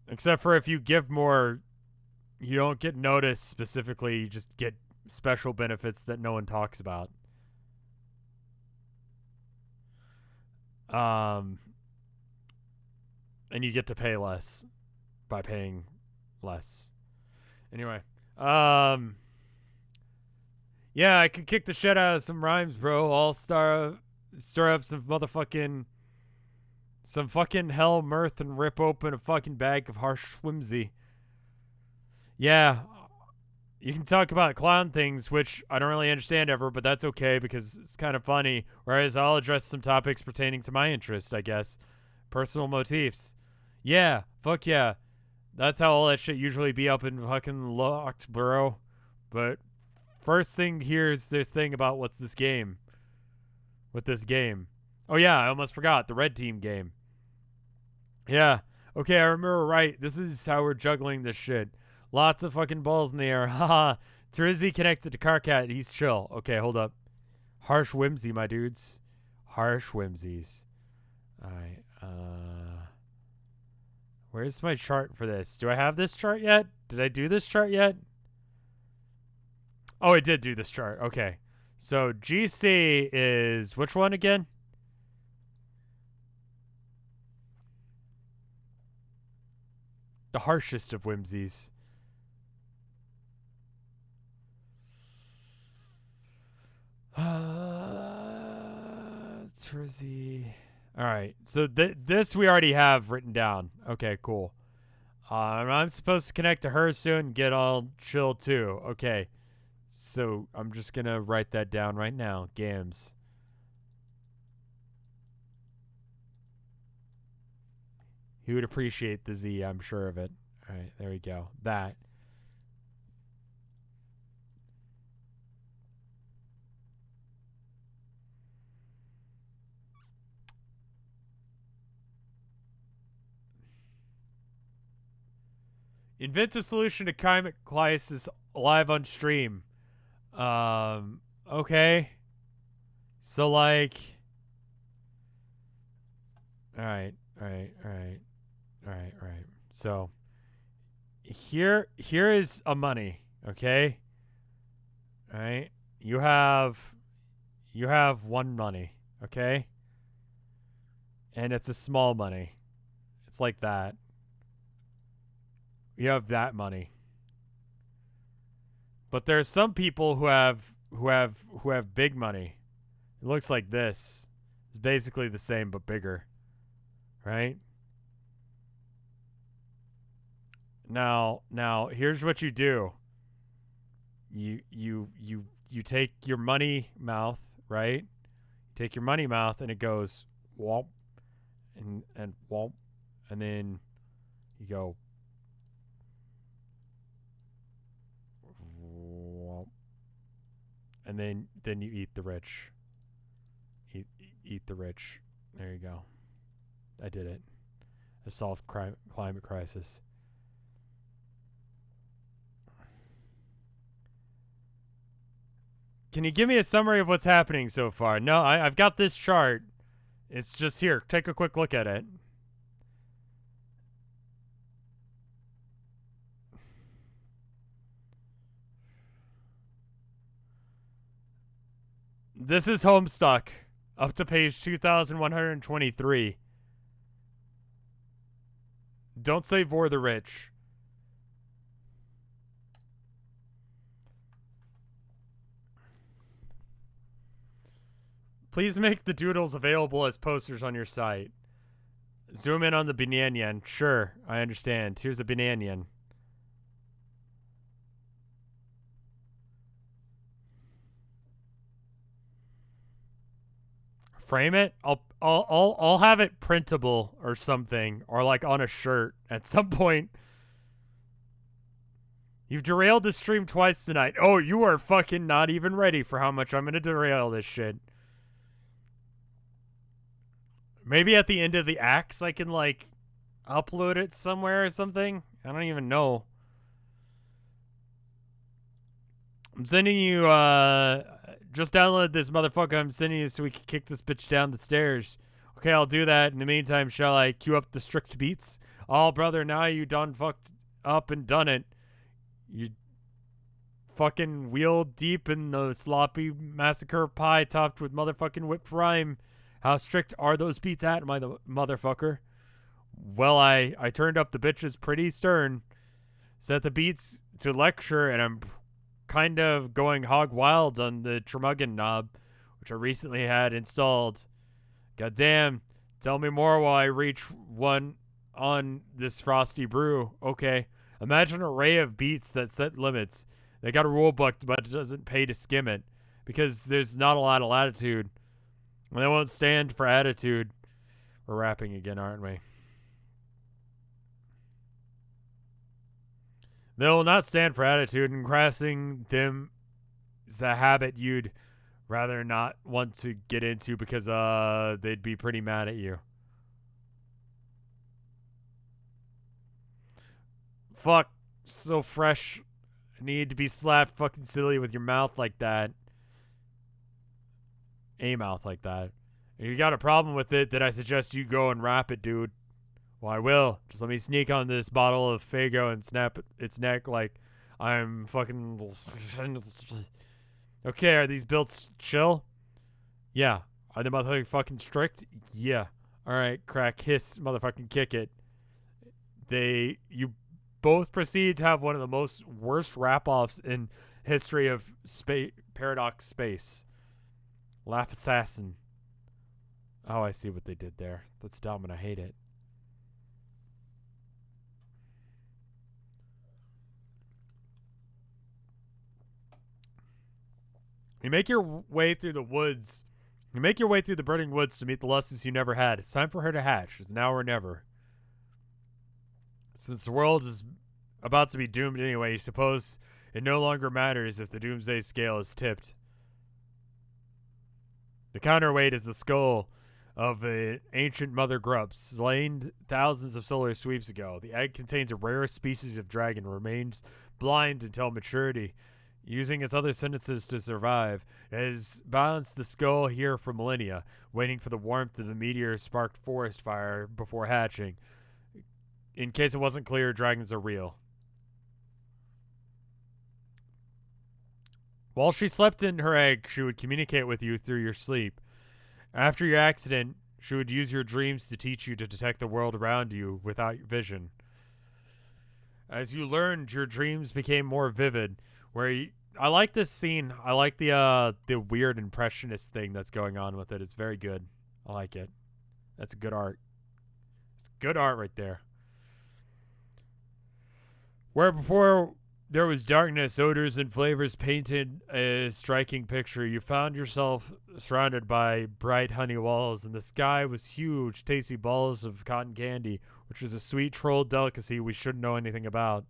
Except for if you give more, you don't get noticed specifically. You just get special benefits that no one talks about. And you get to pay less by paying less. Anyway, yeah, I could kick the shit out of some rhymes, bro. I'll stir up some fucking hell mirth and rip open a fucking bag of harsh whimsy. Yeah, you can talk about clown things, which I don't really understand ever, but that's okay because it's kind of funny. Whereas I'll address some topics pertaining to my interest, I guess. Personal motifs. Yeah, fuck yeah. That's how all that shit usually be up in fucking locked, bro. But first thing here is this thing about what's this game. With this game. Oh yeah, I almost forgot. The red team game. Yeah. Okay, I remember right. This is how we're juggling this shit. Lots of fucking balls in the air. Haha. Terizzi connected to Carcat. He's chill. Okay, hold up. Harsh whimsy, my dudes. Harsh whimsies. Alright, Where's my chart for this? Do I have this chart yet? Did I do this chart yet? Oh, I did do this chart. Okay. So GC is which one again? The harshest of whimsies. Trizzy. All right. So this we already have written down. Okay, cool. I'm supposed to connect to her soon and get all chill too. Okay. So I'm just going to write that down right now. Gams. He would appreciate the Z, I'm sure of it. All right, there we go. That. Invent a solution to climate crisis live on stream. Okay. So like, all right. So here is a money, okay? All right. You have one money, okay? And it's a small money. It's like that. You have that money. But there's some people who have big money. It looks like this. It's basically the same but bigger. Right? Now here's what you do. You take your money mouth, right? You take your money mouth and it goes womp and womp, and then you go womp, and then you eat the rich. Eat the rich. There you go. I did it. I solved climate crisis. Can you give me a summary of what's happening so far? No, I've got this chart. It's just here. Take a quick look at it. This is Homestuck. Up to page 2123. Don't say for the rich. Please make the doodles available as posters on your site. Zoom in on the bananian. Sure, I understand. Here's a bananian. Frame it. I'll have it printable or something, or like on a shirt at some point. You've derailed the stream twice tonight. Oh, you are fucking not even ready for how much I'm gonna derail this shit. Maybe at the end of the acts I can like upload it somewhere or something. I don't even know. I'm sending you just download this motherfucker. I'm sending you so we can kick this bitch down the stairs. Okay, I'll do that. In the meantime, shall I cue up the strict beats? Oh, brother, now you done fucked up and done it. You fucking wheel deep in the sloppy massacre pie topped with motherfucking whipped rhyme. How strict are those beats at, my motherfucker? Well, I turned up the bitches pretty stern. Set the beats to lecture, and I'm kind of going hog wild on the Tremuggan knob, which I recently had installed. Goddamn, tell me more while I reach one on this frosty brew. Okay, imagine an array of beats that set limits. They got a rule book, but it doesn't pay to skim it, because there's not a lot of latitude. And they won't stand for attitude. We're rapping again, aren't we? They'll not stand for attitude, and crossing them is a habit you'd rather not want to get into because they'd be pretty mad at you. Fuck, so fresh. I need to be slapped fucking silly with your mouth like that. A mouth like that. If you got a problem with it, then I suggest you go and rap it, dude. Well, I will. Just let me sneak on this bottle of Fago and snap its neck like I'm fucking. Okay, are these built chill? Yeah. Are they motherfucking strict? Yeah. Alright, crack, hiss, motherfucking kick it. You both proceed to have one of the most worst rap-offs in history of Paradox Space. Laugh Assassin. Oh, I see what they did there. That's dumb and I hate it. You make your way through the woods. You make your way through the burning woods to meet the Lusses you never had. It's time for her to hatch. It's now or never. Since the world is about to be doomed anyway, you suppose it no longer matters if the doomsday scale is tipped. The counterweight is the skull of an ancient mother grub slain thousands of solar sweeps ago. The egg contains a rare species of dragon, remains blind until maturity, using its other sentences to survive. It has balanced the skull here for millennia, waiting for the warmth of the meteor-sparked forest fire before hatching. In case it wasn't clear, dragons are real. While she slept in her egg, she would communicate with you through your sleep. After your accident, she would use your dreams to teach you to detect the world around you without vision. As you learned, your dreams became more vivid. I like this scene. I like the weird impressionist thing that's going on with it. It's very good. I like it. That's good art. It's good art right there. Where before there was darkness, odors and flavors painted a striking picture. You found yourself surrounded by bright honey walls, and the sky was huge, tasty balls of cotton candy, which was a sweet troll delicacy we shouldn't know anything about.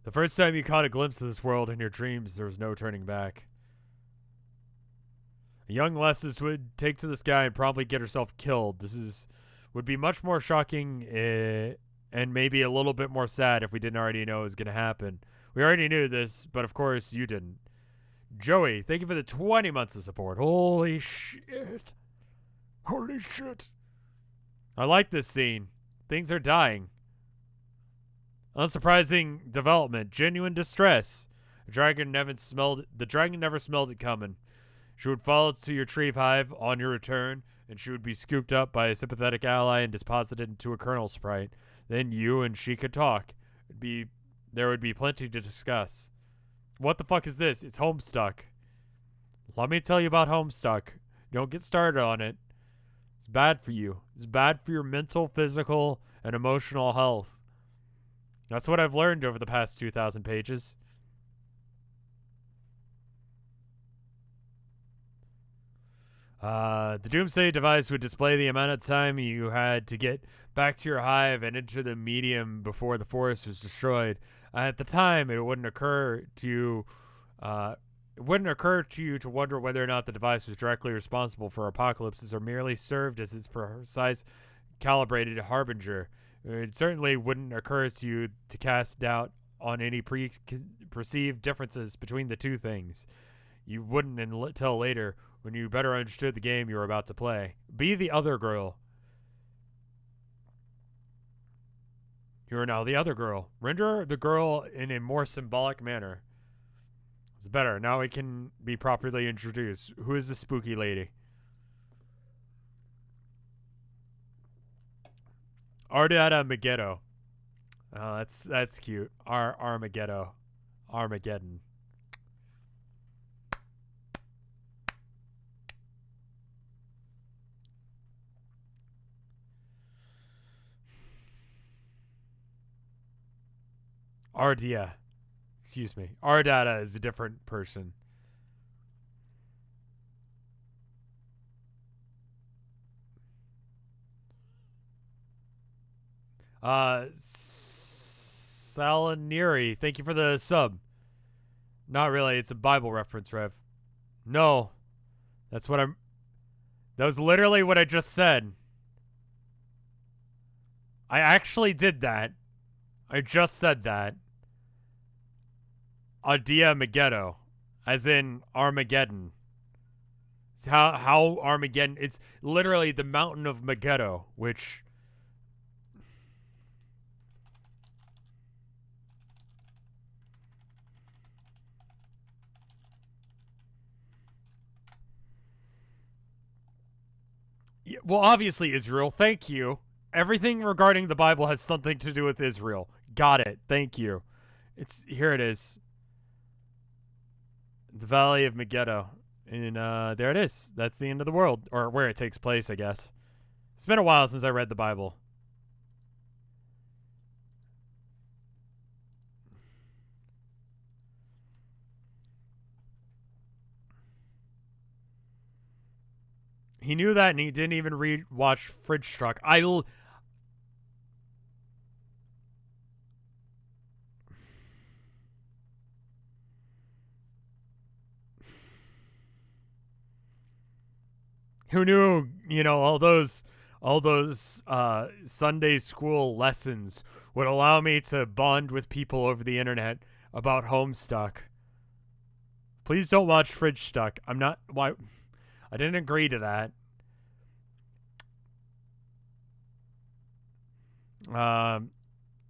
The first time you caught a glimpse of this world in your dreams, there was no turning back. A young Lesses would take to the sky and probably get herself killed. Would be much more shocking and maybe a little bit more sad if we didn't already know it was going to happen. We already knew this, but of course you didn't. Joey, thank you for the 20 months of support. Holy shit. Holy shit. I like this scene. Things are dying. Unsurprising development. Genuine distress. The dragon never smelled it coming. She would fall to your tree hive on your return, and she would be scooped up by a sympathetic ally and deposited into a kernel sprite. Then you and she could talk. There would be plenty to discuss. What the fuck is this? It's Homestuck. Let me tell you about Homestuck. Don't get started on it. It's bad for you. It's bad for your mental, physical, and emotional health. That's what I've learned over the past 2,000 pages. The Doomsday device would display the amount of time you had to get back to your hive and into the medium before the forest was destroyed. At the time, it wouldn't occur to you to wonder whether or not the device was directly responsible for apocalypses or merely served as its precise, calibrated harbinger. It certainly wouldn't occur to you to cast doubt on any perceived differences between the two things. You wouldn't until later, when you better understood the game you were about to play. Be the other girl. You are now the other girl. Render the girl in a more symbolic manner. It's better. Now we can be properly introduced. Who is the spooky lady? Ardata Megiddo. Oh, that's cute. Armageddon. Armageddon. Ardia. Excuse me. Ardata is a different person. Salineri, thank you for the sub. Not really, it's a Bible reference, Rev. No. That was literally what I just said. I actually did that. I just said that. Adia Megiddo. As in Armageddon. It's how Armageddon. It's literally the mountain of Megiddo, which. Well, obviously Israel. Thank you. Everything regarding the Bible has something to do with Israel. Got it. Thank you. It's here. It is. The Valley of Megiddo. And there it is. That's the end of the world, or where it takes place, I guess. It's been a while since I read the Bible. He knew that, and he didn't even watch Fridge Truck. Who knew, all those Sunday school lessons would allow me to bond with people over the internet about Homestuck. Please don't watch Fridge Stuck. I'm not. Why? I didn't agree to that.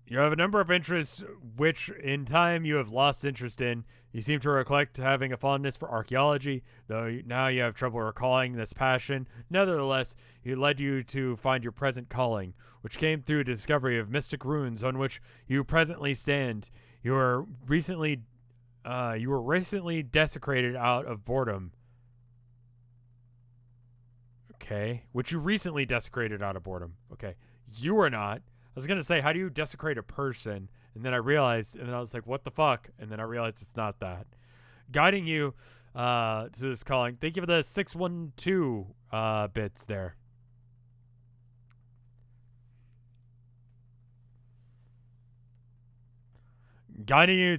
You have a number of interests which, in time, you have lost interest in. You seem to recollect having a fondness for archaeology, though now you have trouble recalling this passion. Nevertheless, it led you to find your present calling, which came through discovery of mystic ruins on which you presently stand. You were recently desecrated out of boredom. Okay, which you recently desecrated out of boredom. Okay, you were not. I was gonna say, how do you desecrate a person? And then I realized, and I was like, what the fuck? And then I realized it's not that. Guiding you to this calling. Thank you for the 612 bits there. Guiding you.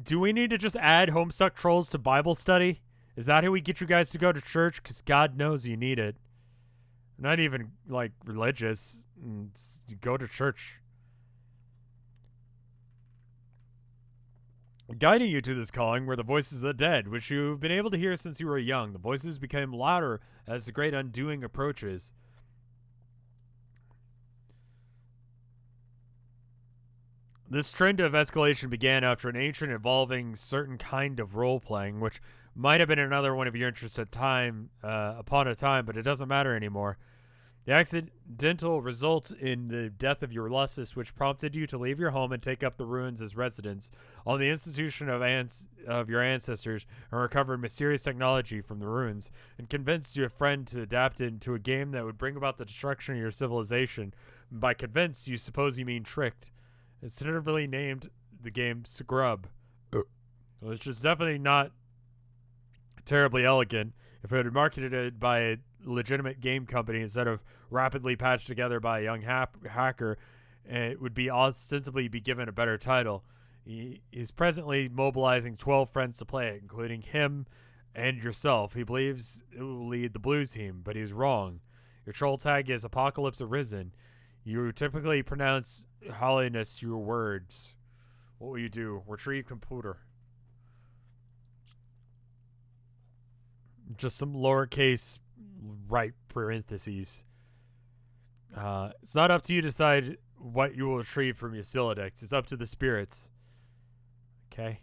Do we need to just add Homestuck trolls to Bible study? Is that how we get you guys to go to church? Because God knows you need it. Not even, like, religious. You go to church. Guiding you to this calling were the voices of the dead, which you've been able to hear since you were young. The voices became louder as the great undoing approaches. This trend of escalation began after an ancient involving certain kind of role-playing, which might have been another one of your interests upon a time, but it doesn't matter anymore. The accidental result in the death of your Lussus, which prompted you to leave your home and take up the ruins as residence, on the institution of your ancestors, and recovered mysterious technology from the ruins, and convinced your friend to adapt it into a game that would bring about the destruction of your civilization. By convinced, you suppose you mean tricked. It's tentatively named the game Scrub, which is definitely not terribly elegant. If it had marketed it by a legitimate game company instead of rapidly patched together by a young hacker, it would be ostensibly be given a better title. He is presently mobilizing 12 friends to play it, including him and yourself. He believes it will lead the blue team, but he's wrong. Your troll tag is Apocalypse Arisen. You typically pronounce holiness your words. What will you do? Retrieve computer. Just some lowercase right parentheses. It's not up to you to decide what you will retrieve from your Silodix. It's up to the spirits. Okay.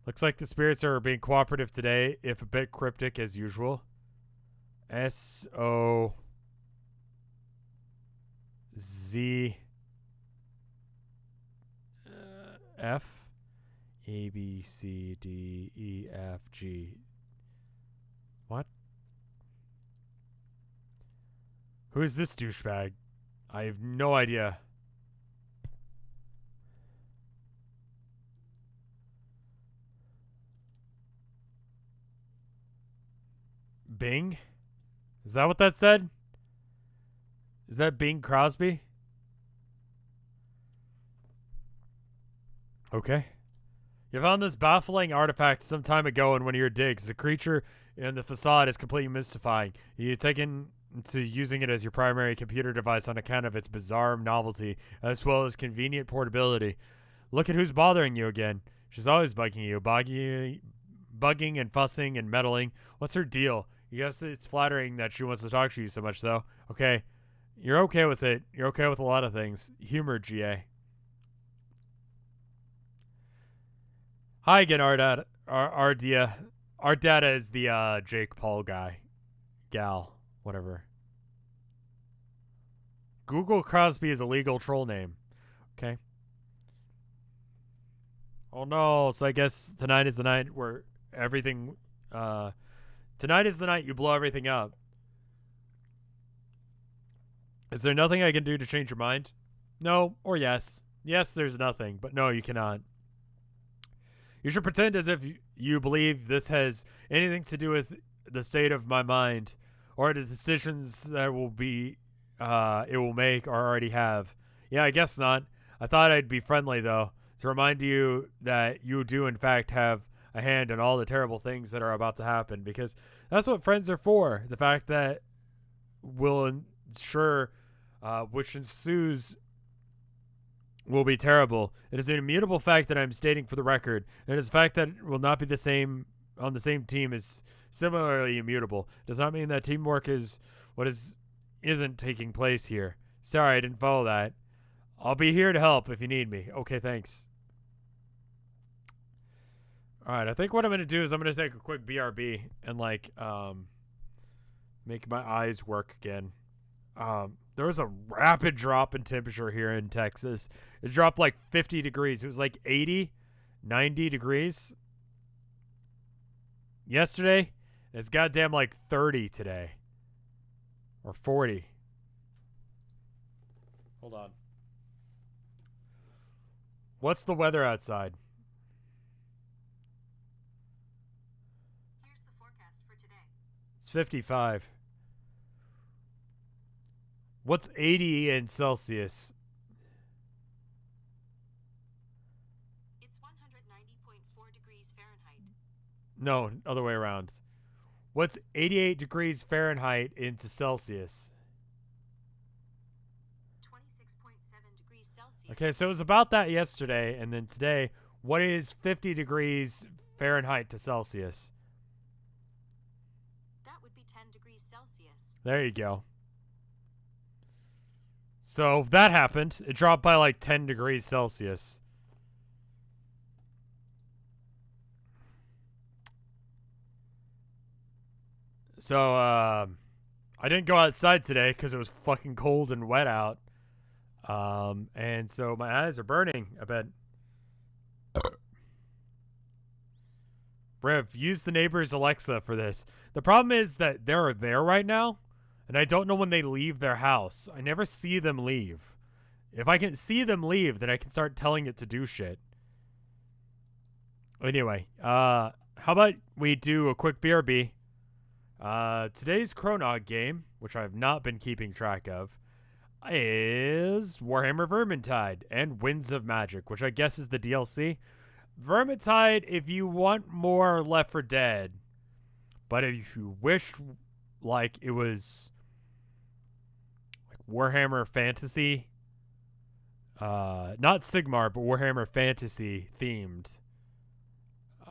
Looks like the spirits are being cooperative today, if a bit cryptic as usual. SOZ F A B C D E F G. What? Who is this douchebag? I have no idea. Bing? Is that what that said? Is that Bing Crosby? Okay. You found this baffling artifact some time ago in one of your digs. The creature in the facade is completely mystifying. You've taken to using it as your primary computer device on account of its bizarre novelty, as well as convenient portability. Look at who's bothering you again. She's always bugging you, bugging and fussing and meddling. What's her deal? Yes, it's flattering that she wants to talk to you so much, though. Okay. You're okay with it. You're okay with a lot of things. Humor, GA. Hi again, Ardata. Ardata is the Jake Paul guy. Gal. Whatever. Google Crosby is a legal troll name. Okay. Oh no, so I guess tonight is the night where everything tonight is the night you blow everything up. Is there nothing I can do to change your mind? No or yes. Yes, there's nothing, but no, you cannot. You should pretend as if you believe this has anything to do with the state of my mind or the decisions that it will make or already have. Yeah, I guess not. I thought I'd be friendly, though, to remind you that you do, in fact, have a hand in all the terrible things that are about to happen, because that's what friends are for. The fact that will ensure which ensues will be terrible. It is an immutable fact that I'm stating for the record. It is a fact that it will not be the same on the same team is similarly immutable. It does not mean that teamwork is what isn't taking place here. Sorry, I didn't follow that. I'll be here to help if you need me. Okay, thanks. Alright, I think what I'm going to do is I'm going to take a quick BRB and, make my eyes work again. There was a rapid drop in temperature here in Texas. It dropped like 50 degrees. It was like 80, 90 degrees yesterday. It's goddamn like 30 today. Or 40. Hold on. What's the weather outside?
Here's the forecast for today.
It's 55. What's 80 in Celsius?
It's 190.4 degrees Fahrenheit.
No, other way around. What's 88 degrees Fahrenheit into Celsius?
26.7 degrees Celsius.
Okay, so it was about that yesterday, and then today, what is 50 degrees Fahrenheit to Celsius?
That would be 10 degrees Celsius.
There you go. So that happened. It dropped by like 10 degrees Celsius. So, I didn't go outside today because it was fucking cold and wet out. And so my eyes are burning a bit. Rev, use the neighbor's Alexa for this. The problem is that they're there right now, and I don't know when they leave their house. I never see them leave. If I can see them leave, then I can start telling it to do shit. Anyway, how about we do a quick BRB? Today's Chronog game, which I have not been keeping track of, is Warhammer Vermintide and Winds of Magic, which I guess is the DLC. Vermintide, if you want more Left 4 Dead, but if you wish like it was like Warhammer Fantasy, not Sigmar, but Warhammer Fantasy themed,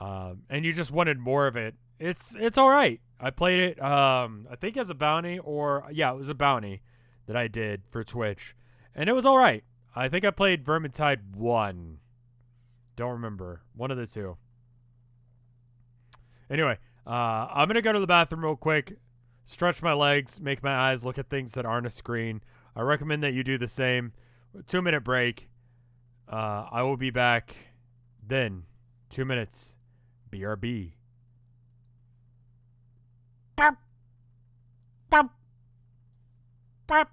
and you just wanted more of it, it's all right. I played it, I think as a bounty, or yeah, it was a bounty that I did for Twitch, and it was all right. I think I played Vermintide 1. Don't remember. One of the two. Anyway, I'm going to go to the bathroom real quick, stretch my legs, make my eyes look at things that aren't a screen. I recommend that you do the same. 2-minute break. I will be back then. 2 minutes. BRB. Bop. Bop. Bop.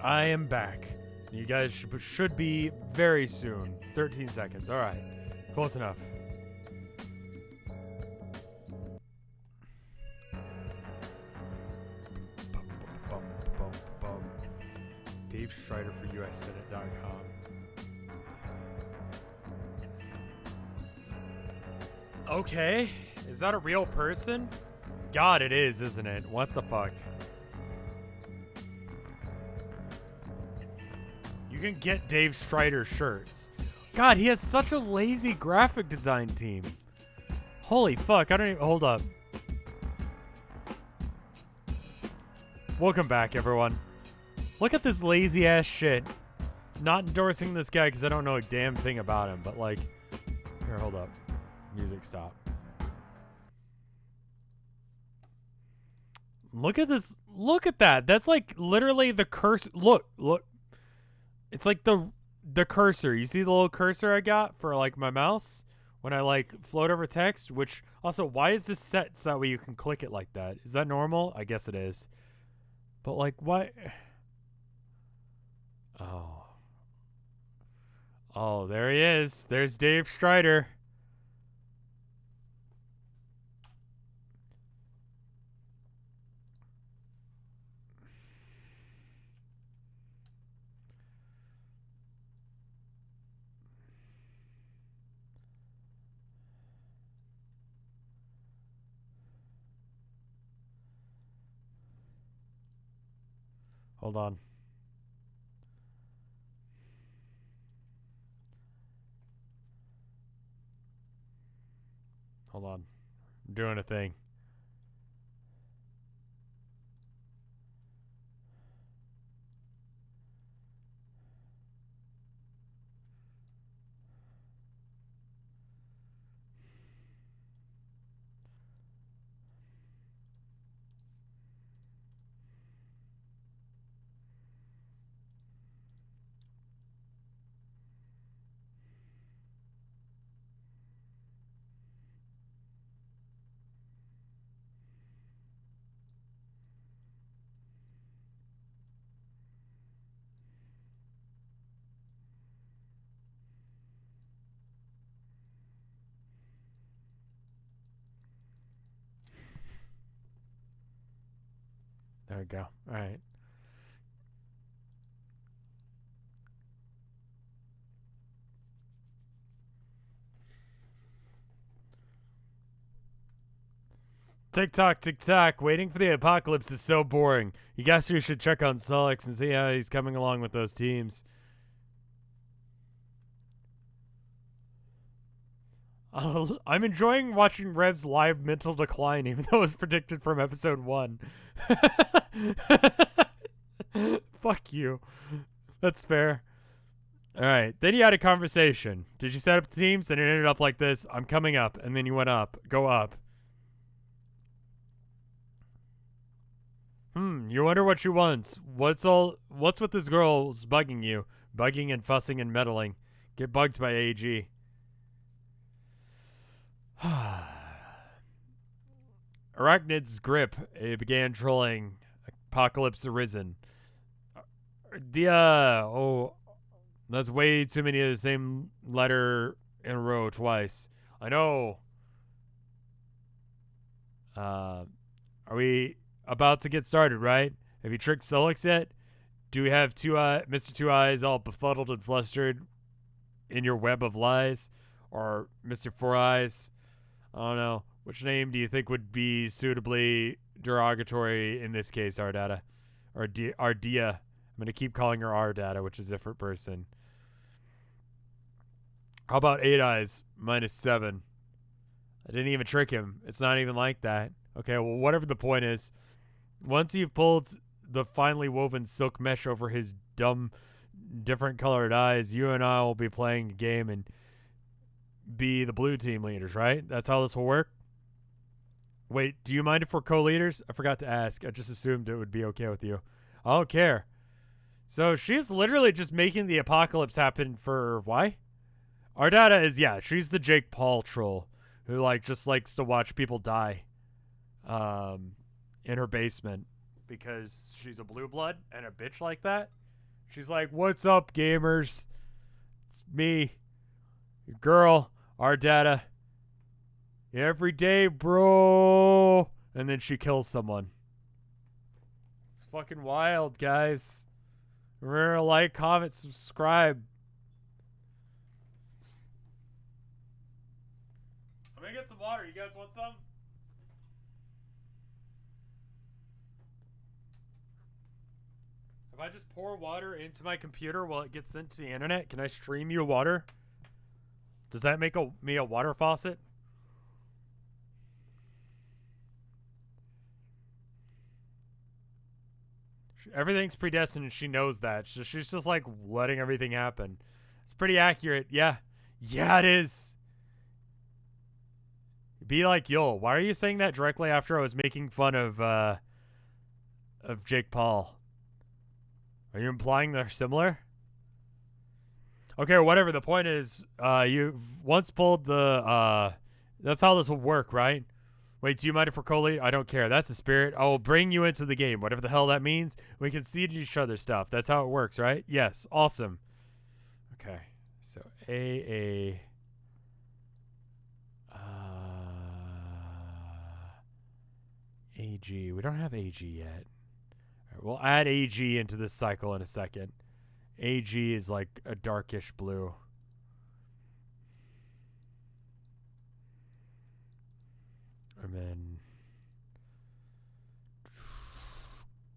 I am back. You guys should be very soon. 13 seconds. All right. Close enough. Dave Strider for USSenate.com. Okay. Is that a real person? God, it is, isn't it? What the fuck? You can get Dave Strider shirts. God, he has such a lazy graphic design team. Holy fuck, I don't even... Hold up. Welcome back, everyone. Look at this lazy ass shit. Not endorsing this guy because I don't know a damn thing about him, but like... Here, hold up. Music stop. Look at this. Look at that. That's like literally the cursor. Look. It's like the cursor. You see the little cursor I got for like my mouse when I like float over text, which also, why is this set so that way you can click it like that? Is that normal? I guess it is. But like, why? Oh, there he is. There's Dave Strider. Hold on. Hold on. I'm doing a thing. There we go. All right. TikTok, TikTok. Waiting for the apocalypse is so boring. You guys should check on Solix and see how he's coming along with those teams. I'm enjoying watching Rev's live mental decline, even though it was predicted from episode 1. Fuck you. That's fair. Alright, then you had a conversation. Did you set up the teams? And it ended up like this. I'm coming up. And then you went up. Go up. You wonder what she wants. What's with this girl's bugging you? Bugging and fussing and meddling. Get bugged by AG. Arachnid's grip began trolling. Apocalypse arisen. Oh, that's way too many of the same letter in a row twice. I know. Are we about to get started, right? Have you tricked Solix yet? Do we have Mr. Two Eyes all befuddled and flustered in your web of lies? Or Mr. Four Eyes? I don't know. Which name do you think would be suitably derogatory in this case, Ardata? Or Ardia. I'm going to keep calling her Ardata, which is a different person. How about 8 Eyes -7? I didn't even trick him. It's not even like that. Okay, well, whatever the point is, once you've pulled the finely woven silk mesh over his dumb, different colored eyes, you and I will be playing a game and be the blue team leaders, right? That's how this will work? Wait, do you mind if we're co-leaders? I forgot to ask. I just assumed it would be okay with you. I don't care. So she's literally just making the apocalypse happen for why? Ardata is, yeah, she's the Jake Paul troll who like just likes to watch people die in her basement because she's a blue blood and a bitch like that. She's like, "What's up, gamers? It's me, your girl, our data. Every day, bro." And then she kills someone. It's fucking wild, guys. Remember to like, comment, subscribe. I'm gonna get some water. You guys want some? If I just pour water into my computer while it gets sent to the internet, can I stream you water? Does that make me a water faucet? Everything's predestined and she knows that. She's just like letting everything happen. It's pretty accurate. Yeah. Yeah, it is. Be like, yo, why are you saying that directly after I was making fun of Jake Paul? Are you implying they're similar? Okay, whatever. The point is, you once pulled the, that's how this will work, right? Wait, do you mind if we're co-lead? I don't care. That's the spirit. I will bring you into the game. Whatever the hell that means. We can see each other's stuff. That's how it works, right? Yes. Awesome. Okay. So, AG. We don't have AG yet. All right, we'll add AG into this cycle in a second. AG is like a darkish blue. And then,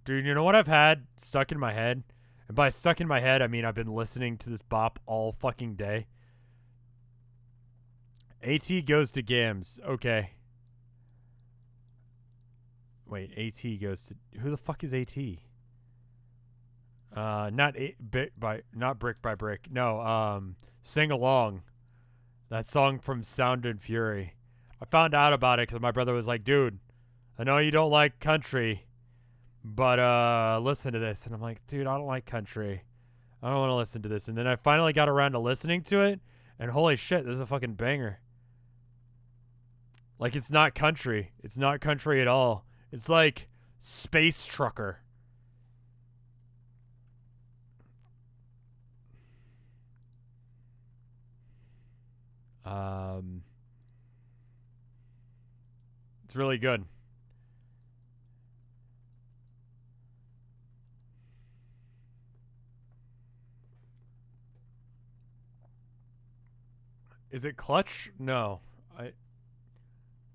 dude, you know what I've had stuck in my head? And by stuck in my head, I mean I've been listening to this bop all fucking day. AT goes to Gams. Okay. Wait, AT goes to... Who the fuck is AT? Not Brick by Brick. No, Sing Along. That song from Sound and Fury. I found out about it because my brother was like, dude, I know you don't like country, but listen to this. And I'm like, dude, I don't like country. I don't want to listen to this. And then I finally got around to listening to it, and holy shit, this is a fucking banger. Like, it's not country. It's not country at all. It's like Space Trucker. It's really good. Is it Clutch? No.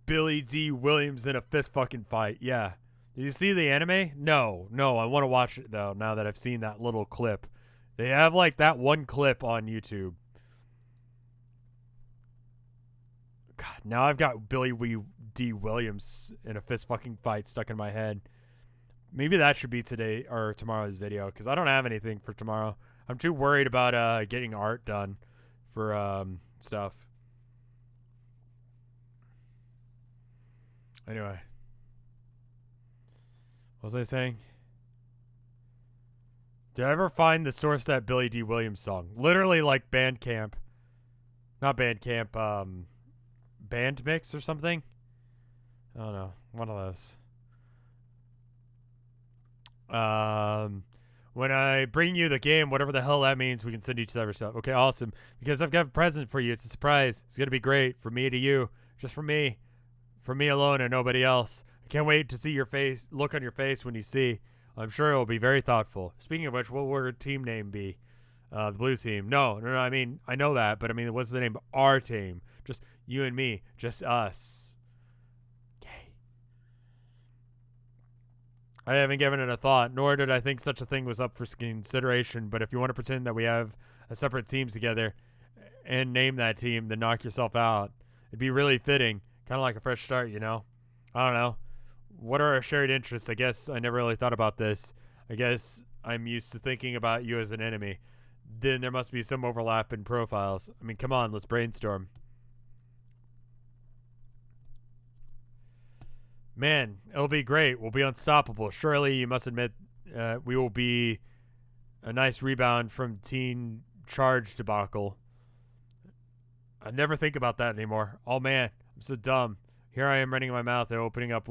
Billy D. Williams in a fist fucking fight. Yeah. Did you see the anime? No. No, I want to watch it though now that I've seen that little clip. They have like that one clip on YouTube. God, now I've got Billy D. Williams in a fist fucking fight stuck in my head. Maybe that should be today or tomorrow's video because I don't have anything for tomorrow. I'm too worried about getting art done for stuff. Anyway. What was I saying? Did I ever find the source of that Billy D. Williams song? Literally like Bandcamp. Not Bandcamp, Band Mix or something? I don't know. One of those. When I bring you the game, whatever the hell that means, we can send each other stuff. Okay, awesome. Because I've got a present for you. It's a surprise. It's going to be great. From me to you. Just for me. For me alone and nobody else. I can't wait to see your face, look on your face when you see. I'm sure it will be very thoughtful. Speaking of which, what will our team name be? The blue team. No, I mean, I know that, but I mean, what's the name of our team? Just you and me. Just us. Okay. I haven't given it a thought, nor did I think such a thing was up for consideration, but if you want to pretend that we have a separate teams together and name that team, then knock yourself out. It'd be really fitting. Kind of like a fresh start, you know? I don't know. What are our shared interests? I guess I never really thought about this. I guess I'm used to thinking about you as an enemy. Then there must be some overlap in profiles. I mean, come on, let's brainstorm. Man, it'll be great. We'll be unstoppable. Surely you must admit we will be a nice rebound from Teen Charge debacle. I never think about that anymore. Oh, man. I'm so dumb. Here I am running my mouth and opening up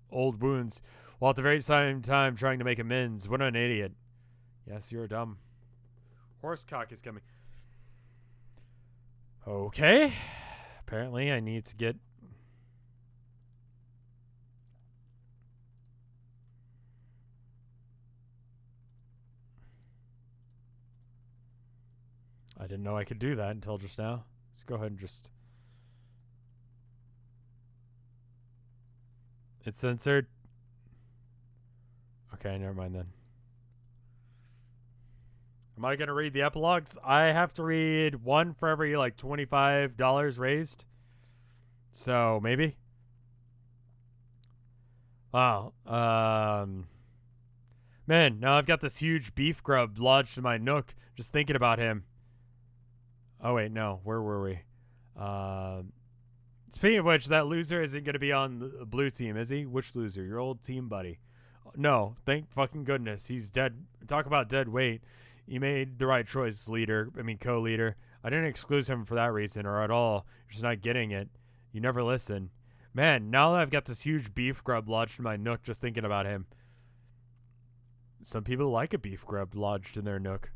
old wounds, while at the very same time trying to make amends. What an idiot. Yes, you're dumb. Horsecock is coming. Okay. Apparently, I need to get... I didn't know I could do that until just now. Let's go ahead and just... It's censored. Okay, never mind then. Am I going to read the epilogues? I have to read one for every, like, $25 raised. So, maybe. Wow. Man, now I've got this huge beef grub lodged in my nook. Just thinking about him. Oh, wait, no. Where were we? Speaking of which, that loser isn't going to be on the blue team, is he? Which loser? Your old team buddy. No, thank fucking goodness. He's dead. Talk about dead weight. You made the right choice, co-leader. I didn't exclude him for that reason or at all. You're just not getting it. You never listen. Man, now that I've got this huge beef grub lodged in my nook just thinking about him. Some people like a beef grub lodged in their nook.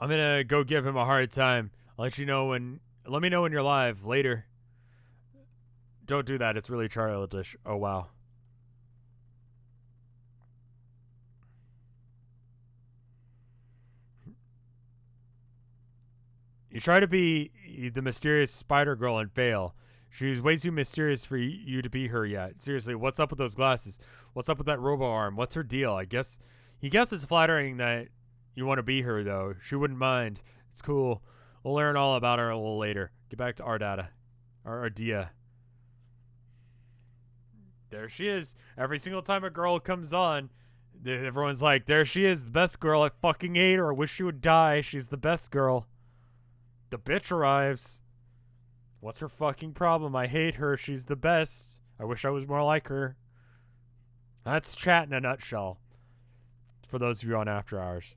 I'm gonna go give him a hard time. Let me know when you're live later. Don't do that. It's really childish. Oh, wow. You try to be the mysterious spider girl and fail. She's way too mysterious for you to be her yet. Seriously, what's up with those glasses? What's up with that robo arm? What's her deal? He guess it's flattering that you want to be her, though. She wouldn't mind. It's cool. We'll learn all about her a little later. Get back to Ardata. Or Ardia. There she is. Every single time a girl comes on, everyone's like, there she is, the best girl. I fucking hate her. I wish she would die. She's the best girl. The bitch arrives. What's her fucking problem? I hate her. She's the best. I wish I was more like her. That's chat in a nutshell. For those of you on After Hours.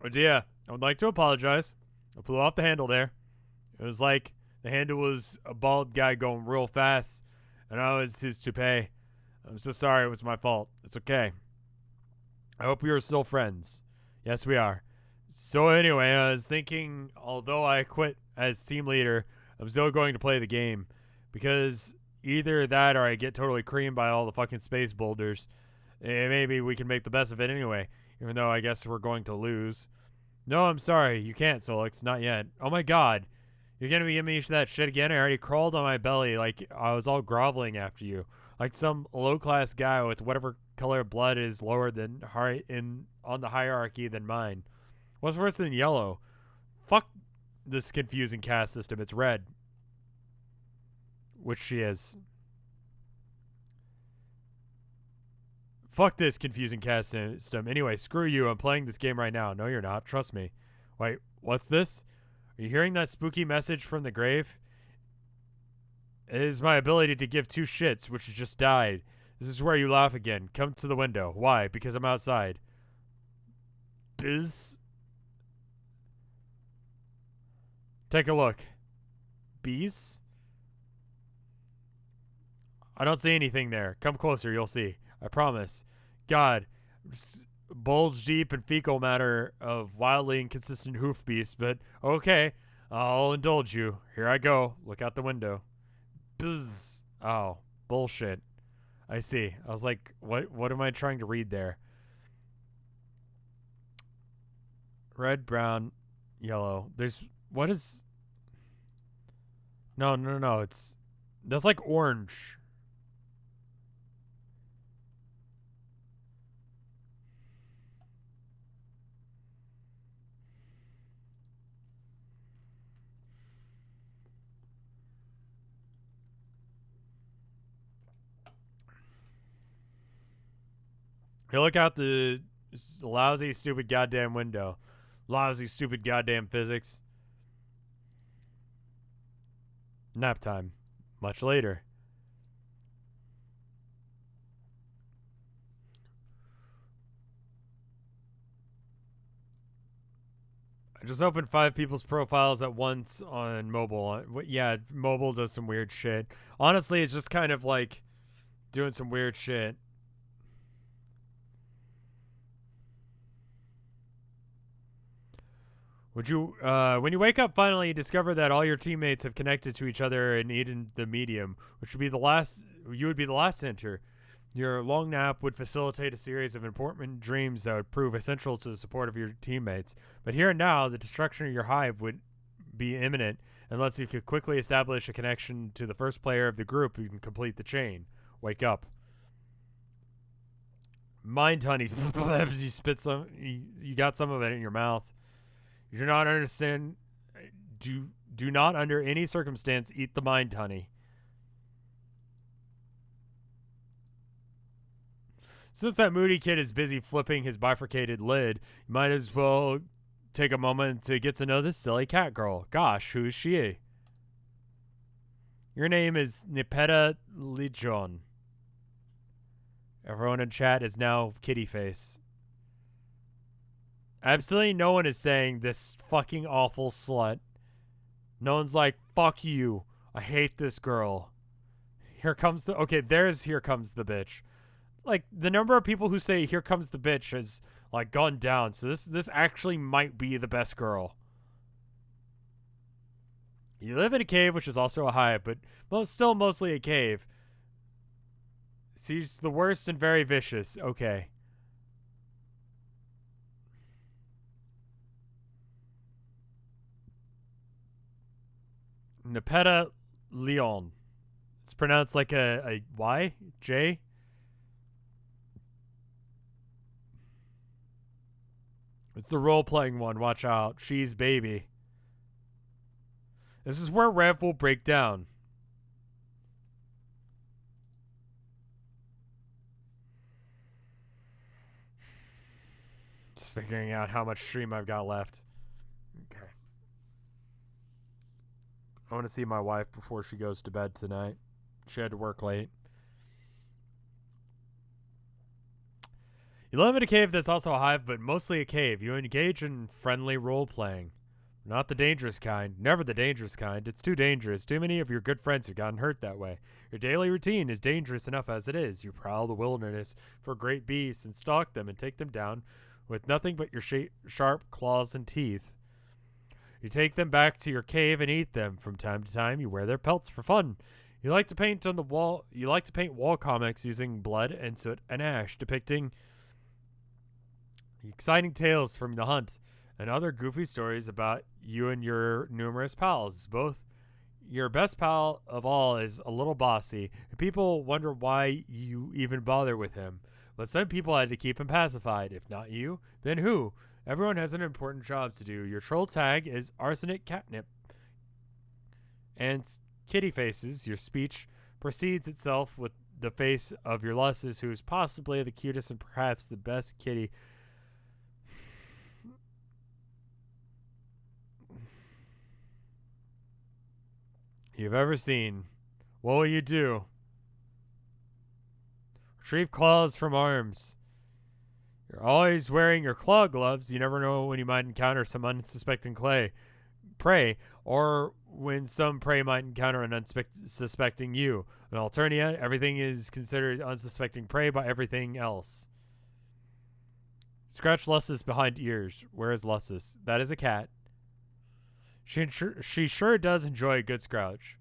Oh dear. I would like to apologize. I flew off the handle there. It was like the handle was a bald guy going real fast, and I was his toupee. I'm so sorry. It was my fault. It's okay. I hope we are still friends. Yes, we are. So anyway, I was thinking, although I quit as team leader, I'm still going to play the game. Because either that or I get totally creamed by all the fucking space boulders. And maybe we can make the best of it anyway. Even though I guess we're going to lose. No, I'm sorry. You can't, Solix. Not yet. Oh my god. You're going to be giving me that shit again? I already crawled on my belly like I was all groveling after you. Like some low-class guy with whatever color of blood is lower than on the hierarchy than mine. What's worse than yellow? Fuck this confusing caste system. It's red. Which she is. Fuck this confusing caste system. Anyway, screw you. I'm playing this game right now. No, you're not. Trust me. Wait, what's this? Are you hearing that spooky message from the grave? It is my ability to give two shits, which just died. This is where you laugh again. Come to the window. Why? Because I'm outside. Biz? Take a look. Bees? I don't see anything there. Come closer, you'll see. I promise. God, bulge deep in fecal matter of wildly inconsistent hoof beasts, but okay, I'll indulge you. Here I go. Look out the window. Bzz. Oh, bullshit. I see. I was like, what am I trying to read there? Red, brown, yellow. What is... No. That's like orange. Hey, look out the lousy, stupid goddamn window. Lousy, stupid goddamn physics. Nap time. Much later. I just opened 5 people's profiles at once on mobile. Yeah, mobile does some weird shit. Honestly, it's just kind of like doing some weird shit. Would you, when you wake up finally, you discover that all your teammates have connected to each other and eaten the medium, which would be the last, you would be the last to enter. Your long nap would facilitate a series of important dreams that would prove essential to the support of your teammates. But here and now, the destruction of your hive would be imminent unless you could quickly establish a connection to the first player of the group who can complete the chain. Wake up. Mind honey. You spit some, you got some of it in your mouth. You do not understand. Do not under any circumstance eat the mind honey. Since that moody kid is busy flipping his bifurcated lid, you might as well take a moment to get to know this silly cat girl. Gosh, who is she? Your name is Nipeta Legion. Everyone in chat is now kitty face. Absolutely no one is saying this fucking awful slut. No one's like, fuck you. I hate this girl. Here comes the... Okay, there's here comes the bitch. Like, the number of people who say here comes the bitch has, like, gone down. So this actually might be the best girl. You live in a cave, which is also a hive, but still mostly a cave. She's the worst and very vicious. Okay. Nepeta Leon. It's pronounced like a Y? J? It's the role-playing one. Watch out. She's baby. This is where Rev will break down. Just figuring out how much stream I've got left. Okay. I want to see my wife before she goes to bed tonight. She had to work late. You live in a cave that's also a hive, but mostly a cave. You engage in friendly role-playing. Not the dangerous kind. Never the dangerous kind. It's too dangerous. Too many of your good friends have gotten hurt that way. Your daily routine is dangerous enough as it is. You prowl the wilderness for great beasts and stalk them and take them down with nothing but your sharp claws and teeth. You take them back to your cave and eat them. From time to time, you wear their pelts for fun. You like to paint on the wall. You like to paint wall comics using blood and soot and ash, depicting exciting tales from the hunt and other goofy stories about you and your numerous pals. Both your best pal of all is a little bossy, and people wonder why you even bother with him. But some people had to keep him pacified. If not you, then who? Everyone has an important job to do. Your troll tag is arsenic catnip. And kitty faces, your speech precedes itself with the face of your Lussus, who is possibly the cutest and perhaps the best kitty you've ever seen. What will you do? Retrieve claws from arms. You're always wearing your claw gloves. You never know when you might encounter some unsuspecting prey, or when some prey might encounter an unsuspecting you. In Alternia, everything is considered unsuspecting prey by everything else. Scratch Lussus behind ears. Where is Lussus? That is a cat. She sure does enjoy a good scratch.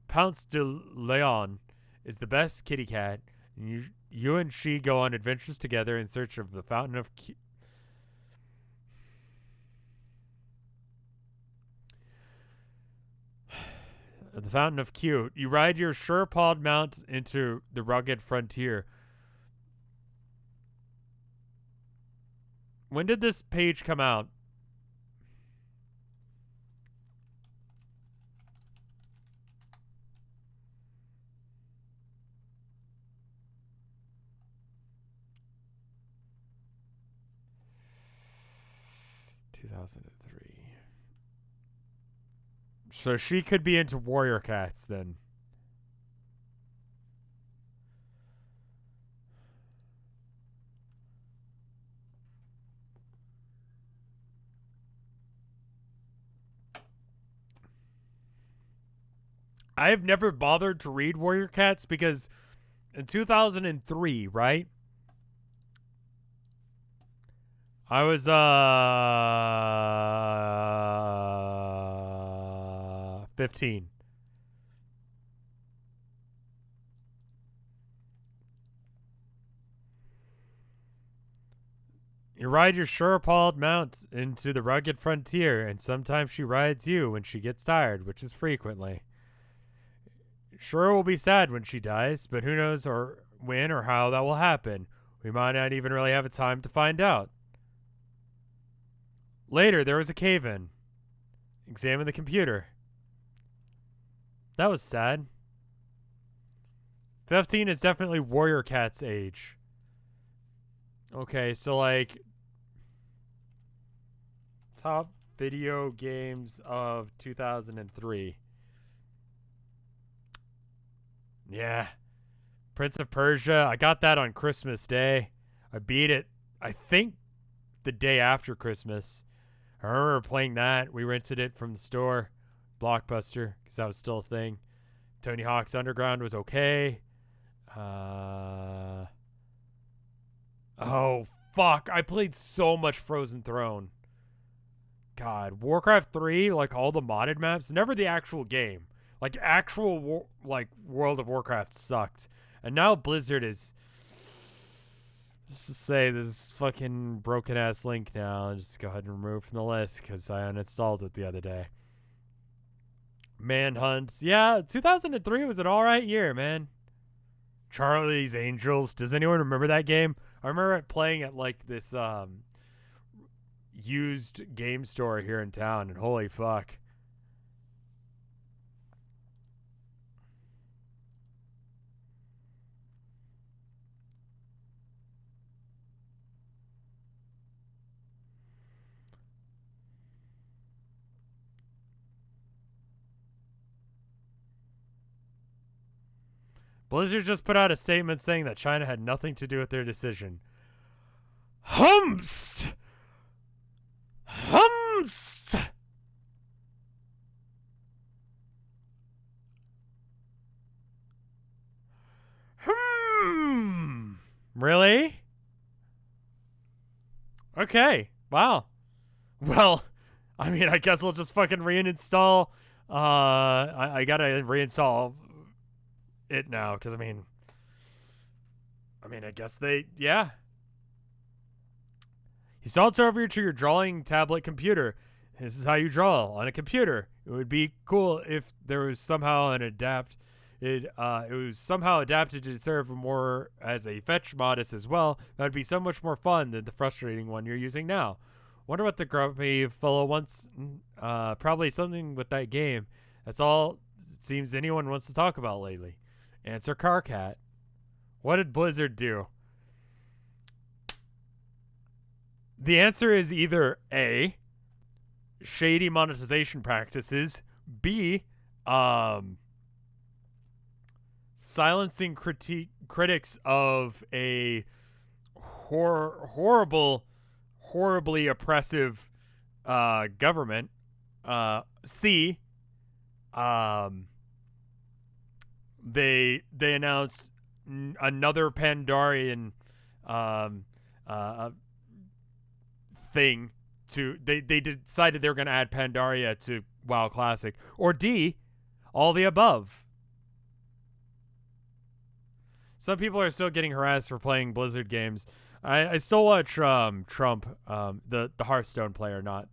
Pounce de Leon is the best kitty cat. And you and she go on adventures together in search of the Fountain of the Fountain of Cute. You ride your sure-pawed mount into the rugged frontier. When did this page come out? So she could be into warrior cats then. I have never bothered to read warrior cats because in 2003, right? I was 15. You ride your sure-appalled mount into the rugged frontier, and sometimes she rides you when she gets tired, which is frequently. Sure will be sad when she dies, but who knows or when or how that will happen. We might not even really have a time to find out. Later, there was a cave-in. Examine the computer. That was sad. 15 is definitely Warrior Cat's age. Okay, so like top video games of 2003. Yeah. Prince of Persia. I got that on Christmas Day. I beat it, I think, the day after Christmas. I remember playing that. We rented it from the store, Blockbuster, because that was still a thing. Tony Hawk's Underground was okay. Oh, fuck. I played so much Frozen Throne. God. Warcraft 3, like all the modded maps, never the actual game. Like, actual, World of Warcraft sucked. And now Blizzard is... Just to say, this fucking broken-ass link now. I'll just go ahead and remove from the list, because I uninstalled it the other day. Manhunt. Yeah, 2003 was an alright year, man. Charlie's Angels. Does anyone remember that game? I remember playing at, like, this, used game store here in town, and holy fuck. Blizzard just put out a statement saying that China had nothing to do with their decision. Humst! Humst! Really? Okay. Wow. Well, I mean, I guess I'll just fucking reinstall. I gotta reinstall it now, because I mean, I guess yeah. He salts over to your drawing tablet computer. This is how you draw on a computer. It would be cool if there was somehow it was somehow adapted to serve more as a fetch modus as well. That would be so much more fun than the frustrating one you're using now. Wonder what the grumpy fellow wants. Probably something with that game. That's all it seems anyone wants to talk about lately. Answer Carcat. What did Blizzard do? The answer is either A, shady monetization practices, B, silencing critics of a horribly oppressive government, C, they announced another Pandarian thing to they decided they were going to add Pandaria to WoW Classic, or D, all the above. Some people are still getting harassed for playing Blizzard games. I still watch Trump, the Hearthstone player, not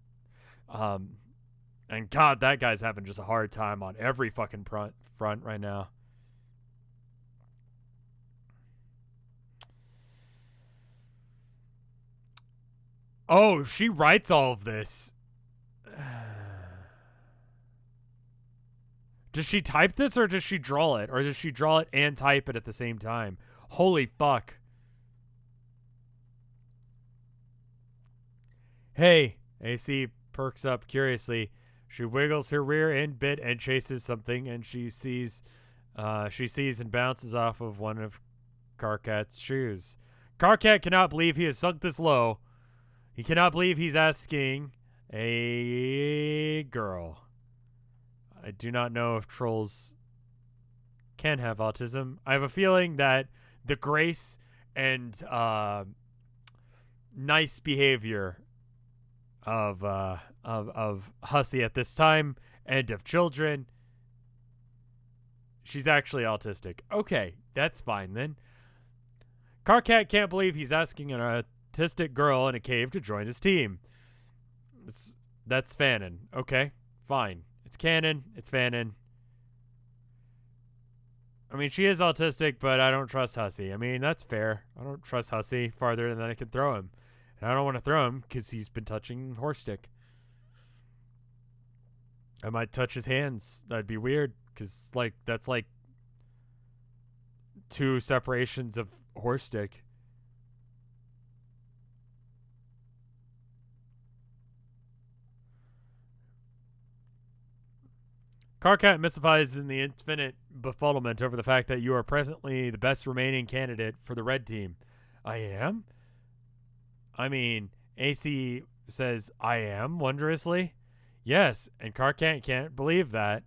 and God, that guy's having just a hard time on every fucking front right now. Oh, she writes all of this. Does she type this, or does she draw it? Or does she draw it and type it at the same time? Holy fuck. Hey, AC perks up curiously. She wiggles her rear end bit and chases something, and she sees and bounces off of one of Carcat's shoes. Carcat cannot believe he has sunk this low. He cannot believe he's asking a girl. I do not know if trolls can have autism. I have a feeling that the grace and nice behavior of Hussey at this time and of children, she's actually autistic. Okay, that's fine then. Carcat can't believe he's asking an autistic girl in a cave to join his team. That's fanon. Okay, fine. It's canon. It's fanon. I mean, she is autistic, but I don't trust Hussey. I mean, that's fair. I don't trust Hussey farther than I can throw him. And I don't want to throw him because he's been touching Homestuck. I might touch his hands. That'd be weird because, like, that's like 2 separations of Homestuck. Carcat mystifies in the infinite befuddlement over the fact that you are presently the best remaining candidate for the red team. I am? I mean, AC says, I am, wondrously. Yes, and Carcat can't believe that.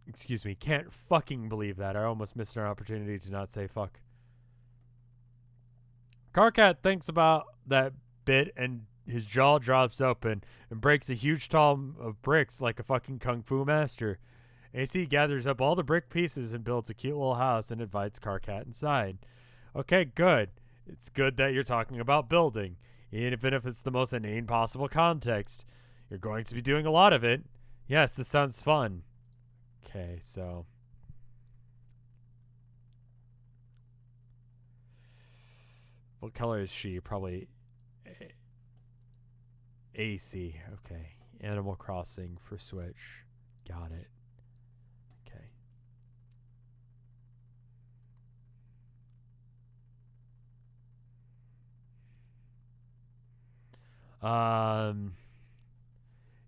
Excuse me, can't fucking believe that. I almost missed an opportunity to not say fuck. Carcat thinks about that bit and his jaw drops open and breaks a huge tall of bricks like a fucking kung fu master. AC gathers up all the brick pieces and builds a cute little house and invites Carcat inside. Okay, good. It's good that you're talking about building, even if it's the most inane possible context. You're going to be doing a lot of it. Yes, this sounds fun. Okay, so... what color is she? Probably... AC. Okay. Animal Crossing for Switch. Got it. Okay.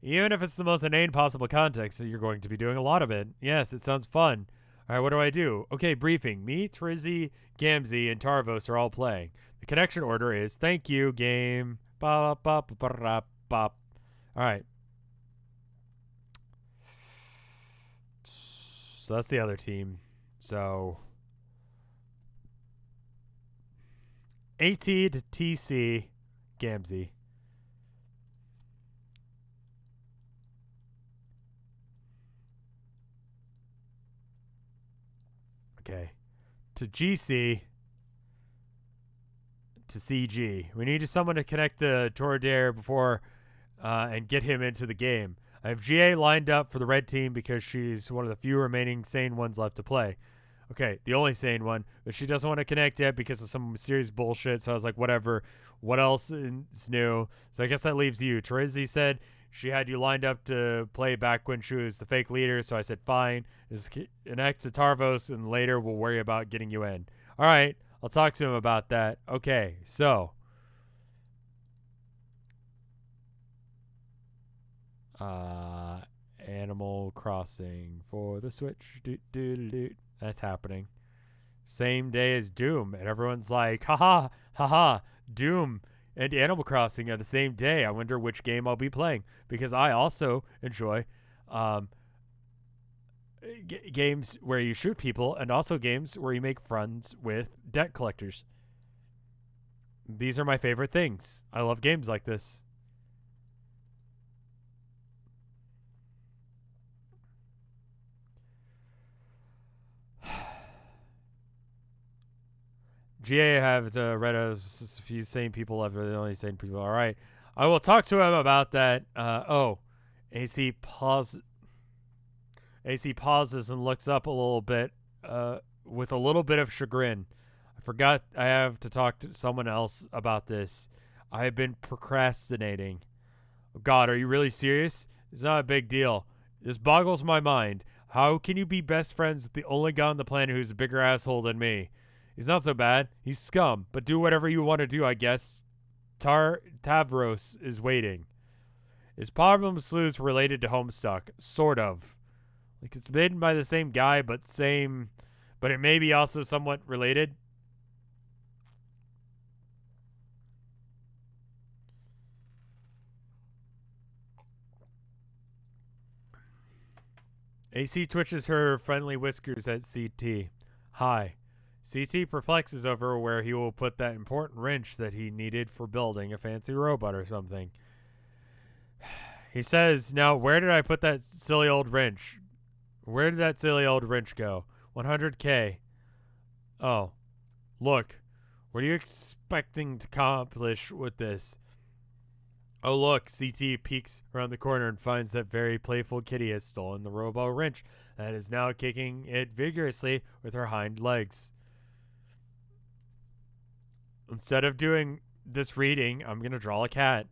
Even if it's the most inane possible context, you're going to be doing a lot of it. Yes, it sounds fun. All right, what do I do? Okay, briefing. Me, Trizzy, Gamzee, and Tavros are all playing. The connection order is thank you, game. Bop, bop, bop, bop, bop. All right. So that's the other team. So AT to TC, Gamzee. Okay. To GC to CG. We need someone to connect to Tordair before and get him into the game. I have GA lined up for the red team because she's one of the few remaining sane ones left to play. Okay, the only sane one, but she doesn't want to connect yet because of some serious bullshit. So I was like, whatever. What else is new? So I guess that leaves you. Terizzi said she had you lined up to play back when she was the fake leader. So I said, fine. Just connect to Tavros, and later we'll worry about getting you in. All right, I'll talk to him about that. Okay, so Animal Crossing for the Switch. That's happening. Same day as Doom, and everyone's like, haha, haha, Doom and Animal Crossing are the same day. I wonder which game I'll be playing, because I also enjoy games where you shoot people and also games where you make friends with debt collectors. These are my favorite things. I love games like this. GA have read a few sane people left. The only sane people. All right, I will talk to him about that. AC pauses and looks up a little bit, with a little bit of chagrin. I forgot I have to talk to someone else about this. I have been procrastinating. Oh God, are you really serious? It's not a big deal. This boggles my mind. How can you be best friends with the only guy on the planet who's a bigger asshole than me? He's not so bad. He's scum. But do whatever you want to do, I guess. Tavros is waiting. Is Problem Sleuth related to Homestuck? Sort of. Like, it's made by the same guy, but it may be also somewhat related. AC twitches her friendly whiskers at CT. Hi. CT perplexes over where he will put that important wrench that he needed for building a fancy robot or something. He says, now where did I put that silly old wrench? Where did that silly old wrench go? 100K. Oh. Look. What are you expecting to accomplish with this? Oh, look. CT peeks around the corner and finds that very playful kitty has stolen the robo wrench and is now kicking it vigorously with her hind legs. Instead of doing this reading, I'm going to draw a cat.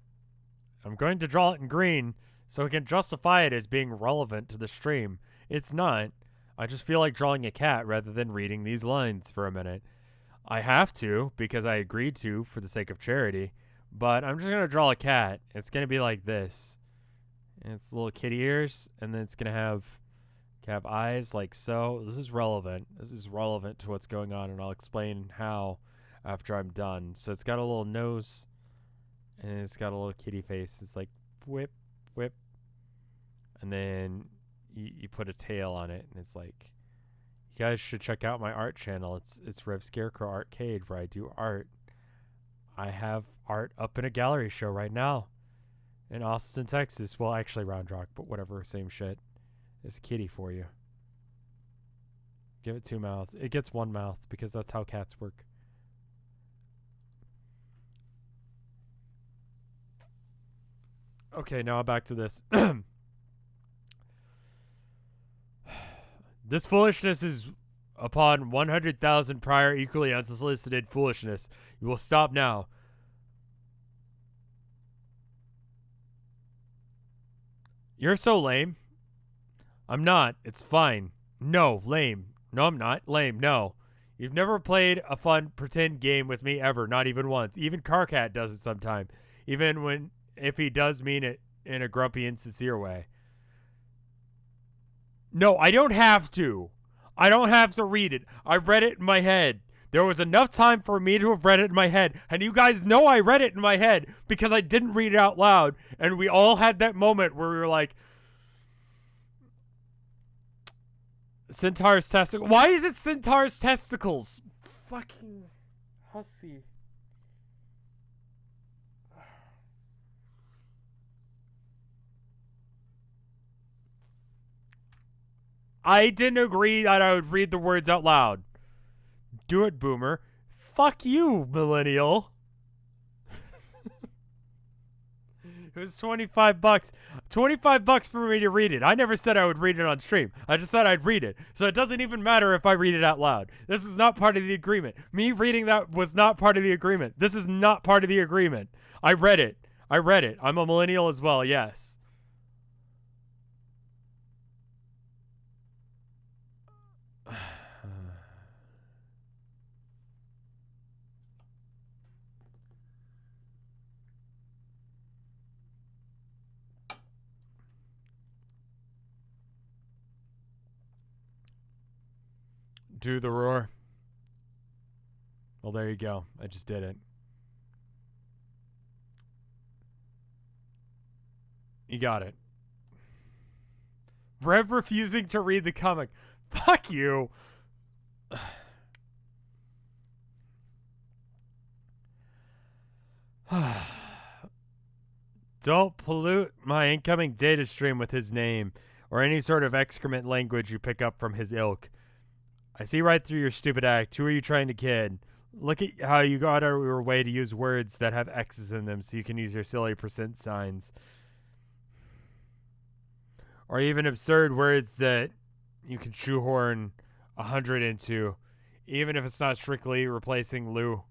I'm going to draw it in green so we can justify it as being relevant to the stream. It's not. I just feel like drawing a cat rather than reading these lines for a minute. I have to because I agreed to for the sake of charity, but I'm just going to draw a cat. It's going to be like this. And it's little kitty ears, and then it's going to have eyes like so. This is relevant. This is relevant to what's going on, and I'll explain how after I'm done. So it's got a little nose, and it's got a little kitty face. It's like whip, whip. And then you put a tail on it, and it's like, you guys should check out my art channel. It's RevScarecrow Arcade, where I do art. I have art up in a gallery show right now in Austin, Texas. Well, actually Round Rock, but whatever, same shit. It's a kitty for you. Give it 2 mouths. It gets 1 mouth because that's how cats work. Okay, now back to this. This foolishness is upon 100,000 prior equally unsolicited foolishness. You will stop now. You're so lame. I'm not. It's fine. No, lame. No, I'm not. Lame. No. You've never played a fun pretend game with me ever. Not even once. Even Carcat does it sometime. Even if he does mean it in a grumpy, insincere way. No, I don't have to. I don't have to read it. I read it in my head. There was enough time for me to have read it in my head. And you guys know I read it in my head because I didn't read it out loud. And we all had that moment where we were like, Centaur's testicles. Why is it Centaur's testicles? Fucking hussy. I didn't agree that I would read the words out loud. Do it, boomer. Fuck you, millennial. It was $25. $25 for me to read it. I never said I would read it on stream. I just said I'd read it. So it doesn't even matter if I read it out loud. This is not part of the agreement. Me reading that was not part of the agreement. This is not part of the agreement. I read it. I'm a millennial as well, yes. Do the roar. Well, there you go. I just did it. You got it. Rev refusing to read the comic. Fuck you. Don't pollute my incoming data stream with his name or any sort of excrement language you pick up from his ilk. I see right through your stupid act. Who are you trying to kid? Look at how you got out of your way to use words that have X's in them so you can use your silly percent signs. Or even absurd words that you can shoehorn 100 into, even if it's not strictly replacing Lou.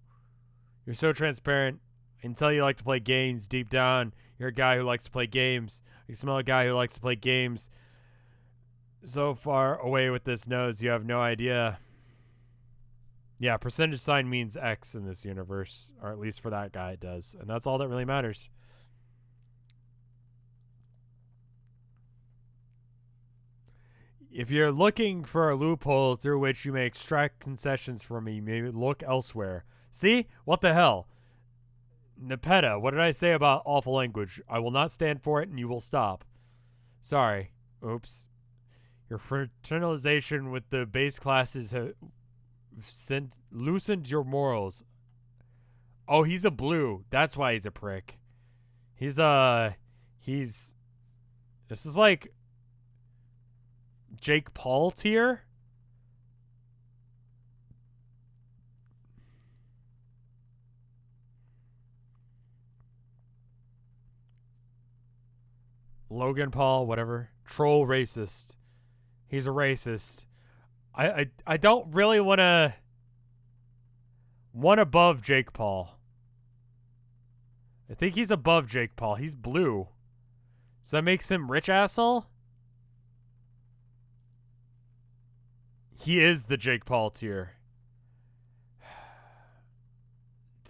You're so transparent. I can tell you like to play games. Deep down, you're a guy who likes to play games. I can smell a guy who likes to play games. So far away with this nose, you have no idea. Yeah, percentage sign means X in this universe, or at least for that guy it does. And that's all that really matters. If you're looking for a loophole through which you may extract concessions from me, maybe look elsewhere. See? What the hell? Nepeta, what did I say about awful language? I will not stand for it and you will stop. Sorry. Oops. Your fraternalization with the base classes have loosened your morals. Oh, he's a blue. That's why he's a prick. He's this is like Jake Paul tier. Logan Paul, whatever. Troll racist. He's a racist. I don't really want to one above Jake Paul. I think he's above Jake Paul. He's blue. So that makes him rich asshole? He is the Jake Paul tier.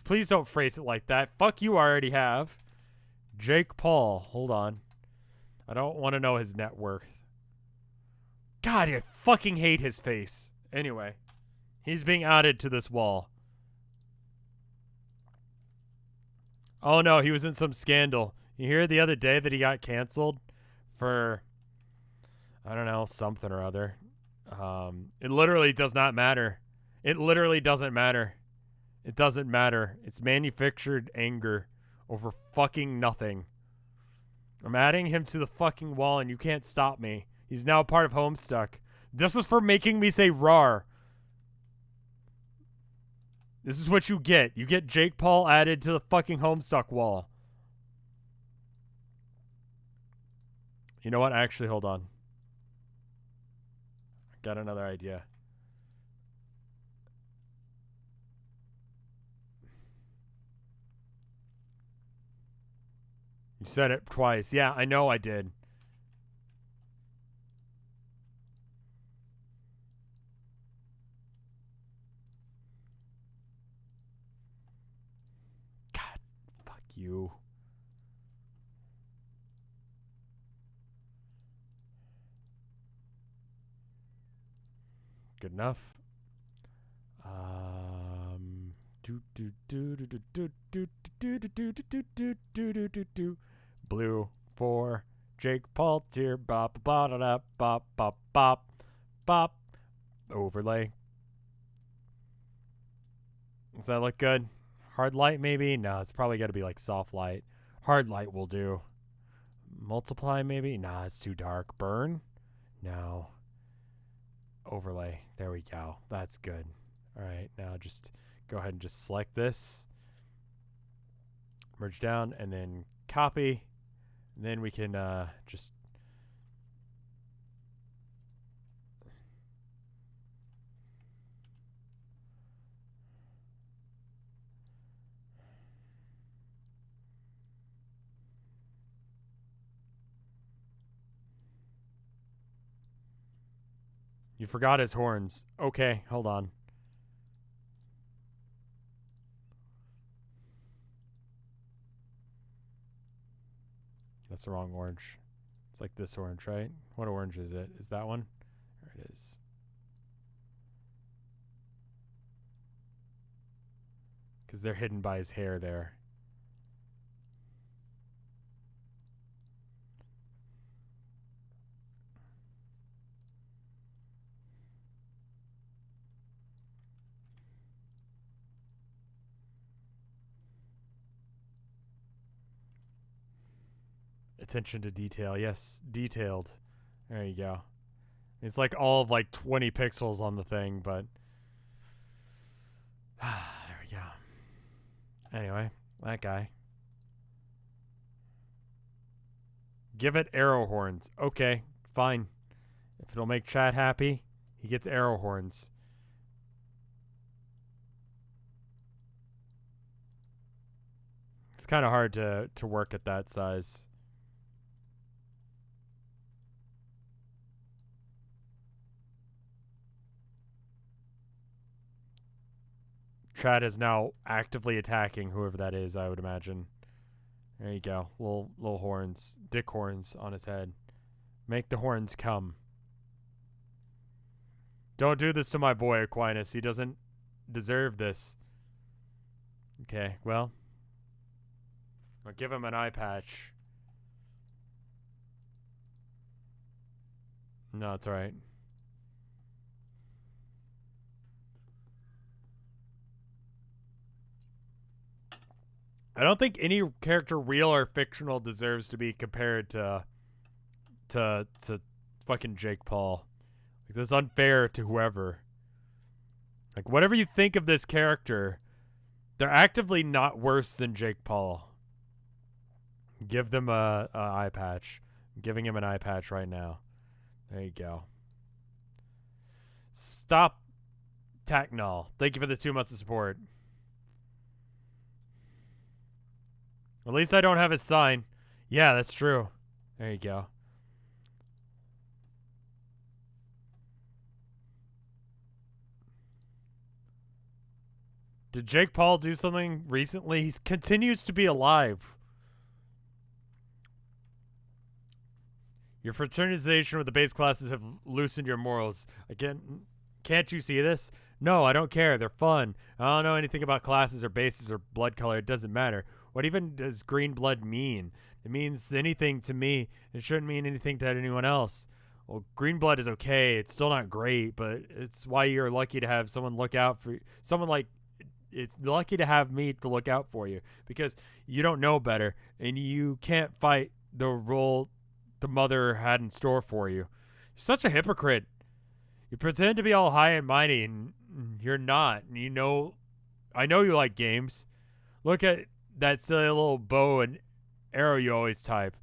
Please don't phrase it like that. Fuck you, I already have. Jake Paul. Hold on. I don't want to know his net worth. God, I fucking hate his face. Anyway, he's being added to this wall. Oh no, he was in some scandal. You hear the other day that he got canceled for, I don't know, something or other. It literally does not matter. It literally doesn't matter. It doesn't matter. It's manufactured anger over fucking nothing. I'm adding him to the fucking wall and you can't stop me. He's now part of Homestuck. This is for making me say rawr. This is what you get. You get Jake Paul added to the fucking Homestuck wall. You know what? Actually, hold on. I got another idea. You said it twice. Yeah, I know I did. God, fuck you. Good enough. Blue for Jake Paul tier. Bop bop bop bop bop bop bop. Overlay. Does that look good? Hard light maybe? No, it's probably got to be like soft light. Hard light will do. Multiply maybe? Nah, it's too dark. Burn? No. Overlay. There we go. That's good. All right, now just go ahead and just select this. Merge down and then copy. And then we can just You forgot his horns. Okay, hold on. That's the wrong orange. It's like this orange, right? What orange is it? Is that one? There it is. Because they're hidden by his hair there. Attention to detail. Yes, detailed. There you go. It's like all of like 20 pixels on the thing, but there we go. Anyway, that guy. Give it arrow horns. Okay, fine. If it'll make chat happy, he gets arrow horns. It's kind of hard to work at that size. Chat is now actively attacking whoever that is, I would imagine. There you go. Little horns. Dick horns on his head. Make the horns come. Don't do this to my boy, Aquinas. He doesn't deserve this. Okay, well. I'll give him an eye patch. No, it's alright. I don't think any character, real or fictional, deserves to be compared to fucking Jake Paul. Like, that's unfair to whoever. Like, whatever you think of this character, they're actively not worse than Jake Paul. Give them a eye patch. I'm giving him an eye patch right now. There you go. Stop Tacnol. Thank you for the 2 months of support. At least I don't have his sign. Yeah, that's true. There you go. Did Jake Paul do something recently? He continues to be alive. Your fraternization with the base classes have loosened your morals. Again, can't you see this? No, I don't care. They're fun. I don't know anything about classes or bases or blood color. It doesn't matter. What even does green blood mean? It means anything to me. It shouldn't mean anything to anyone else. Well, green blood is okay. It's still not great, but it's why you're lucky to have someone look out for you. Someone like, it's lucky to have me to look out for you because you don't know better and you can't fight the role the mother had in store for you. You're such a hypocrite. You pretend to be all high and mighty and you're not. And you know, I know you like games. Look at that silly little bow and arrow you always type.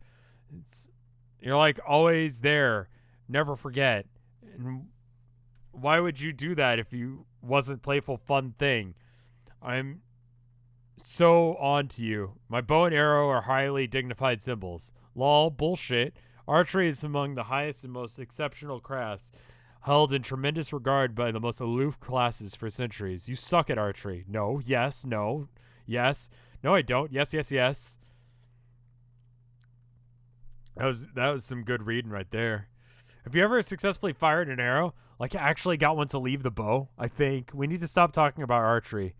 You're like always there. Never forget. And why would you do that if you wasn't playful fun thing? I'm so on to you. My bow and arrow are highly dignified symbols. Lol, bullshit. Archery is among the highest and most exceptional crafts, held in tremendous regard by the most aloof classes for centuries. You suck at archery. No, yes, no, yes. No, I don't. Yes, yes, yes. That was some good reading right there. Have you ever successfully fired an arrow? Like, actually got one to leave the bow? I think. We need to stop talking about archery.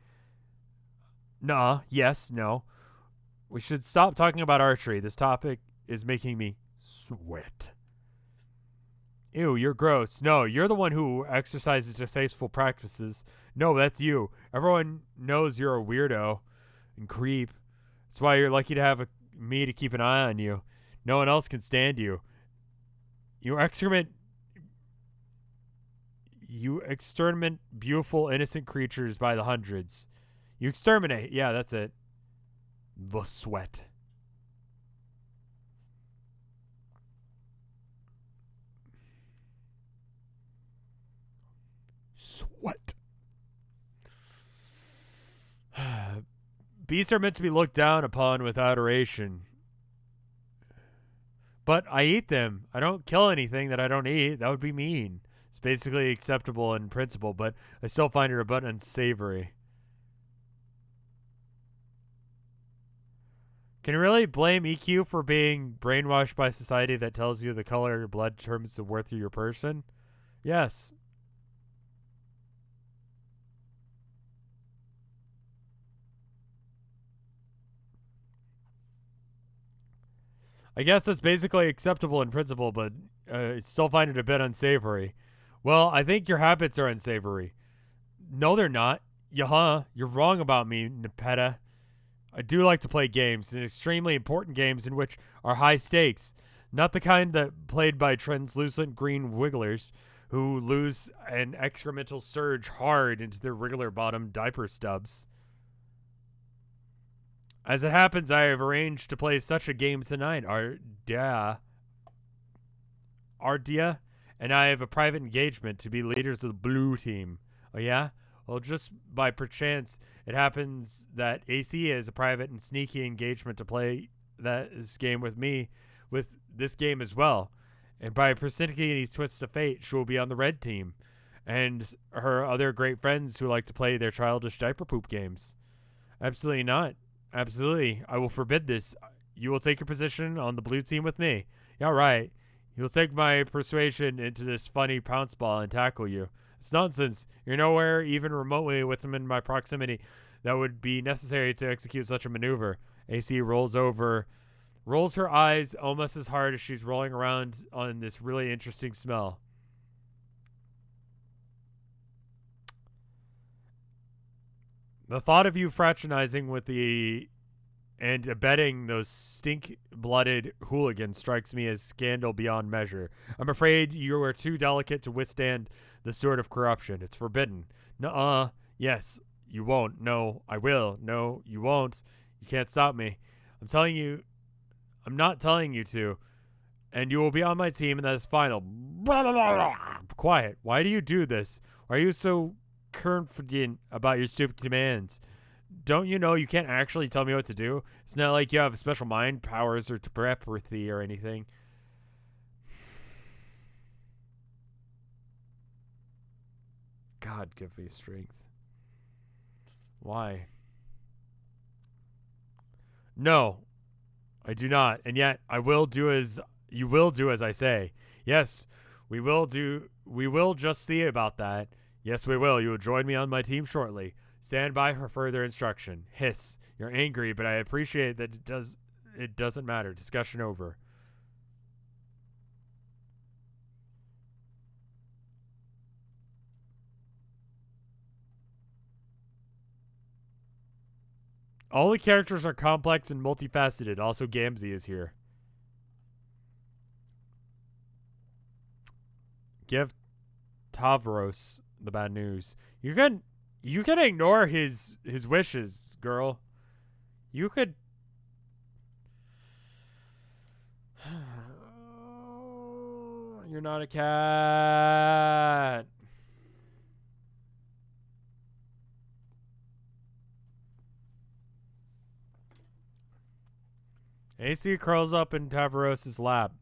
Nah, yes, no. We should stop talking about archery. This topic is making me sweat. Ew, you're gross. No, you're the one who exercises distasteful practices. No, that's you. Everyone knows you're a weirdo and creep. That's why you're lucky to have me to keep an eye on you. No one else can stand you. You exterminate beautiful, innocent creatures by the hundreds. You exterminate. Yeah, that's it. The sweat. Sweat. Beasts are meant to be looked down upon with adoration. But I eat them. I don't kill anything that I don't eat. That would be mean. It's basically acceptable in principle, but I still find it a bit unsavory. Can you really blame EQ for being brainwashed by society that tells you the color of your blood determines the worth of your person? Yes. I guess that's basically acceptable in principle, but I still find it a bit unsavory. Well, I think your habits are unsavory. No, they're not. You're wrong about me, Nepeta. I do like to play games, and extremely important games in which are high stakes. Not the kind that played by translucent green wigglers who lose an excremental surge hard into their regular bottom diaper stubs. As it happens, I have arranged to play such a game tonight, Ardia, and I have a private engagement to be leaders of the blue team. Oh, yeah? Well, just by perchance, it happens that AC has a private and sneaky engagement to play this game with me, with this game as well. And by persnickety twist of fate, she will be on the red team, and her other great friends who like to play their childish diaper poop games. Absolutely not. Absolutely. I will forbid this. You will take your position on the blue team with me. Yeah, right. You'll take my persuasion into this funny pounce ball and tackle you. It's nonsense. You're nowhere even remotely with him in my proximity that would be necessary to execute such a maneuver. AC rolls her eyes almost as hard as she's rolling around on this really interesting smell. The thought of you fraternizing with the and abetting those stink-blooded hooligans strikes me as scandal beyond measure. I'm afraid you are too delicate to withstand the sort of corruption. It's forbidden. Nuh-uh. Yes, you won't. No, I will. No, you won't. You can't stop me. I'm telling you. I'm not telling you to. And you will be on my team, and that is final. Blah, blah, blah, blah. Quiet. Why do you do this? Why are you so confident about your stupid commands? Don't you know you can't actually tell me what to do? It's not like you have special mind powers or telepathy or anything. God, give me strength. Why? No, I do not. And yet, I will do as you will do as I say. Yes, we will do. We will just see about that. Yes, we will. You will join me on my team shortly. Stand by for further instruction. Hiss. You're angry, but I appreciate that it doesn't matter. Discussion over. All the characters are complex and multifaceted. Also, Gamzee is here. Give Tavros the bad news. You can ignore his wishes, girl. You could. You're not a cat. AC curls up in Tavros' lap.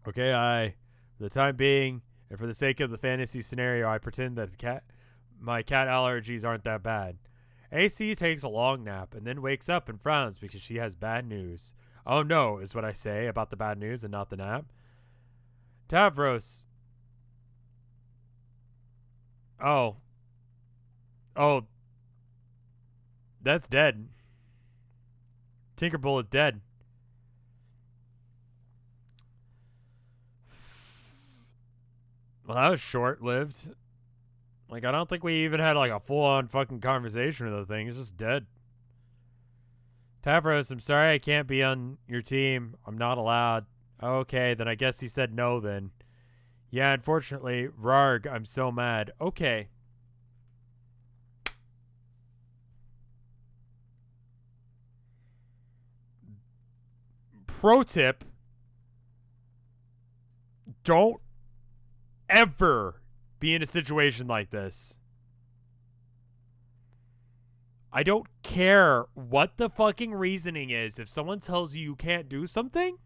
Okay, for the time being, and for the sake of the fantasy scenario, I pretend that my cat allergies aren't that bad. AC takes a long nap and then wakes up and frowns because she has bad news. Oh no, is what I say about the bad news and not the nap. Tavros. Oh. Oh. That's dead. Tinkerbull is dead. Well, that was short-lived. Like, I don't think we even had, like, a full-on fucking conversation with the thing. It's just dead. Tavros, I'm sorry I can't be on your team. I'm not allowed. Okay, then I guess he said no then. Yeah, unfortunately. Rarg, I'm so mad. Okay. Pro tip. Don't ever be in a situation like this. I don't care what the fucking reasoning is. If someone tells you you can't do something,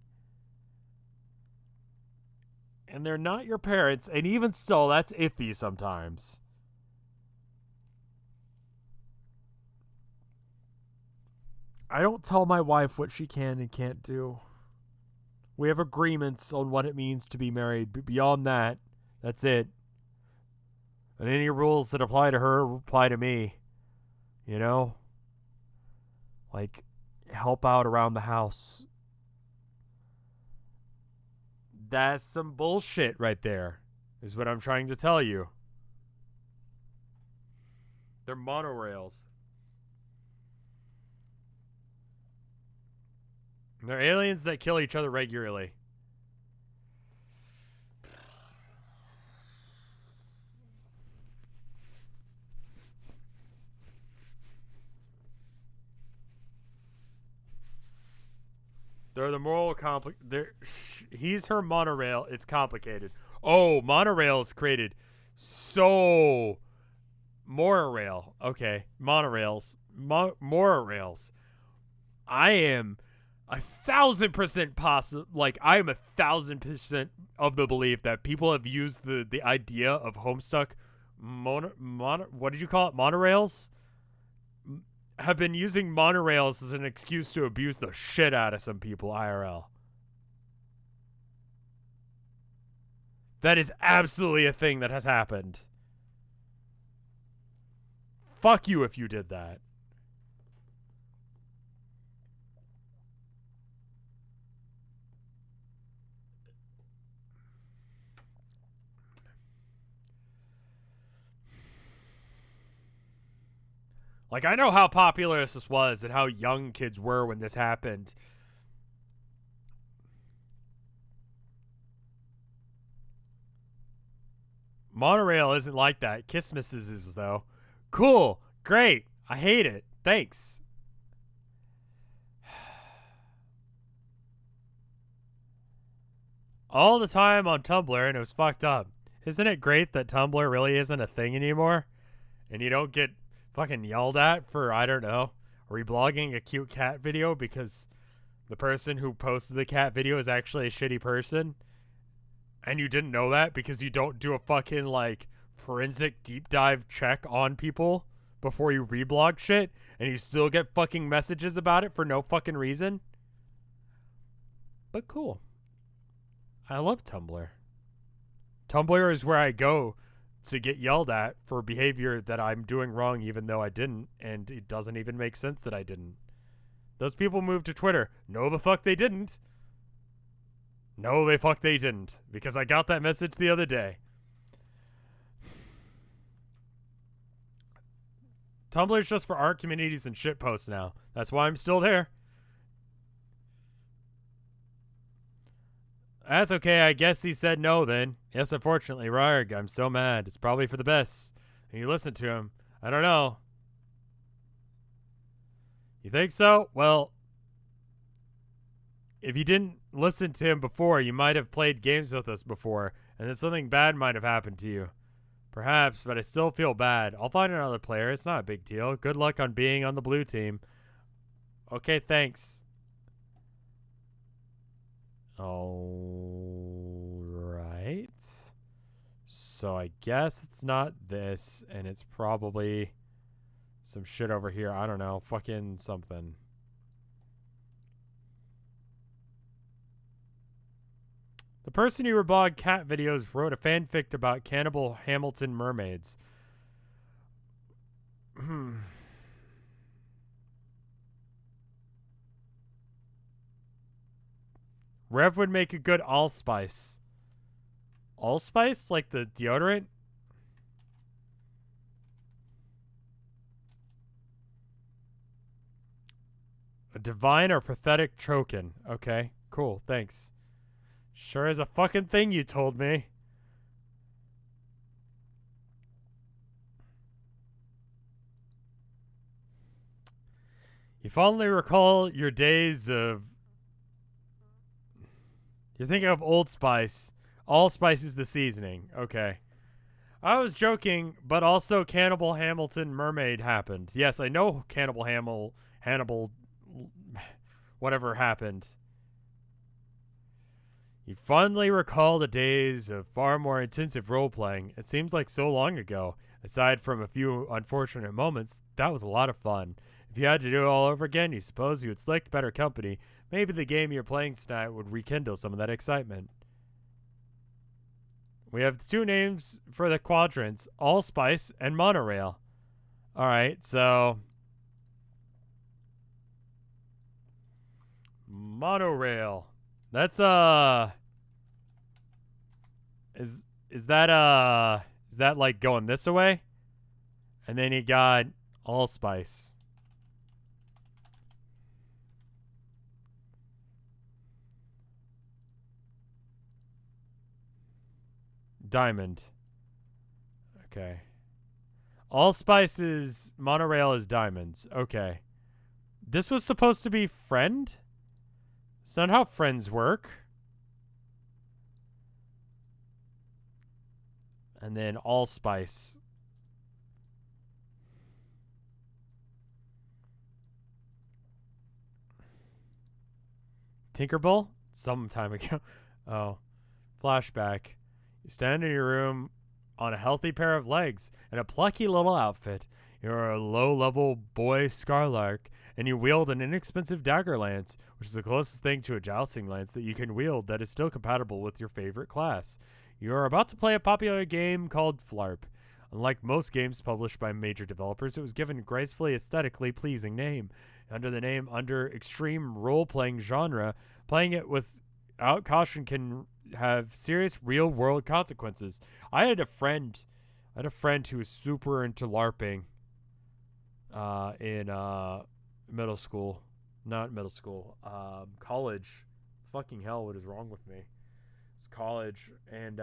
and they're not your parents, and even still, that's iffy sometimes. I don't tell my wife what she can and can't do. We have agreements on what it means to be married, but beyond that, that's it. And any rules that apply to her apply to me. You know? Like, help out around the house. That's some bullshit right there, is what I'm trying to tell you. They're monorails. They're aliens that kill each other regularly. They're the moral he's her monorail. It's complicated. Oh, monorails created so monorail. Okay, monorails. Monorails. I am 1,000% possible. Like, I am 1,000% of the belief that people have used the idea of Homestuck. What did you call it? Monorails. Have been using monorails as an excuse to abuse the shit out of some people IRL. That is absolutely a thing that has happened. Fuck you if you did that. Like, I know how popular this was and how young kids were when this happened. Monorail isn't like that. Kissmas's is, though. Cool. Great. I hate it. Thanks. All the time on Tumblr, and it was fucked up. Isn't it great that Tumblr really isn't a thing anymore? And you don't get fucking yelled at for, I don't know, reblogging a cute cat video because the person who posted the cat video is actually a shitty person? And you didn't know that because you don't do a fucking, like, forensic deep dive check on people before you reblog shit, and you still get fucking messages about it for no fucking reason? But cool. I love Tumblr. Tumblr is where I go to get yelled at for behavior that I'm doing wrong even though I didn't, and it doesn't even make sense that I didn't. Those people moved to Twitter. No, the fuck they didn't. No, the fuck they didn't. Because I got that message the other day. Tumblr's just for art communities and shit posts now. That's why I'm still there. That's okay, I guess he said no then. Yes, unfortunately, Rarg, I'm so mad. It's probably for the best. And you listen to him. I don't know. You think so? Well, if you didn't listen to him before, you might have played games with us before, and then something bad might have happened to you. Perhaps, but I still feel bad. I'll find another player. It's not a big deal. Good luck on being on the blue team. Okay, thanks. Alright. So I guess it's not this, and it's probably some shit over here. I don't know. Fucking something. The person who reblogged cat videos wrote a fanfic about cannibal Hamilton mermaids. Rev would make a good allspice. Allspice? Like the deodorant? A divine or pathetic token. Okay, cool, thanks. Sure is a fucking thing you told me. You fondly recall your days of... You're thinking of Old Spice. Allspice is the seasoning. Okay. I was joking, but also Cannibal Hamilton Mermaid happened. Yes, I know Cannibal Hannibal... Whatever happened. You fondly recall the days of far more intensive role-playing. It seems like so long ago. Aside from a few unfortunate moments, that was a lot of fun. If you had to do it all over again, you suppose you would select better company. Maybe the game you're playing tonight would rekindle some of that excitement. We have the two names for the quadrants, Allspice and Monorail. Alright, so... Monorail. That's, Is that like going this way? And then you got Allspice. Diamond. Okay. Allspice is... Monorail is diamonds. Okay. This was supposed to be friend? It's not how friends work. And then Allspice. Tinkerbell? Some time ago. Oh. Flashback. You stand in your room on a healthy pair of legs and a plucky little outfit. You're a low-level boy Scarlark, and you wield an inexpensive dagger lance, which is the closest thing to a jousting lance that you can wield that is still compatible with your favorite class. You are about to play a popular game called Flarp. Unlike most games published by major developers, it was given a gracefully aesthetically pleasing name. Under extreme role-playing genre, playing it without caution can have serious real-world consequences. I had a friend who was super into LARPing. in middle school. Not middle school. College. Fucking hell, what is wrong with me? It's college, and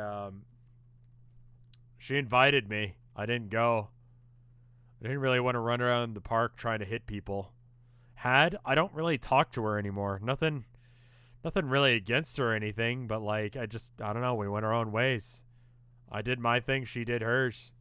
she invited me. I didn't go. I didn't really want to run around the park trying to hit people. I don't really talk to her anymore. Nothing really against her or anything, but like I don't know, we went our own ways. I did my thing, she did hers.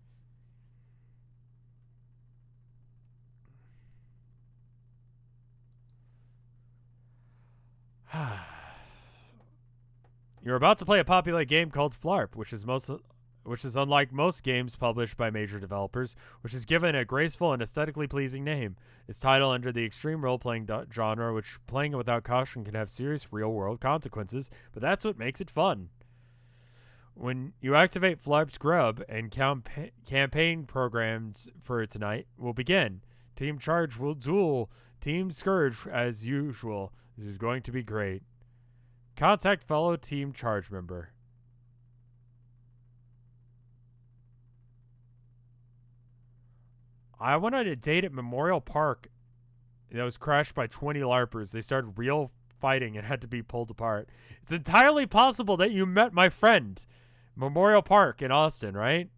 You're about to play a popular game called Flarp, which is unlike most games published by major developers, which is given a graceful and aesthetically pleasing name. Its title under the extreme role-playing genre, which playing it without caution can have serious real-world consequences, but that's what makes it fun. When you activate Flarp's grub and campaign programs for tonight will begin. Team Charge will duel Team Scourge as usual. This is going to be great. Contact fellow Team Charge member. I went on a date at Memorial Park that was crashed by 20 LARPers. They started real fighting and had to be pulled apart. It's entirely possible that you met my friend. Memorial Park in Austin, right?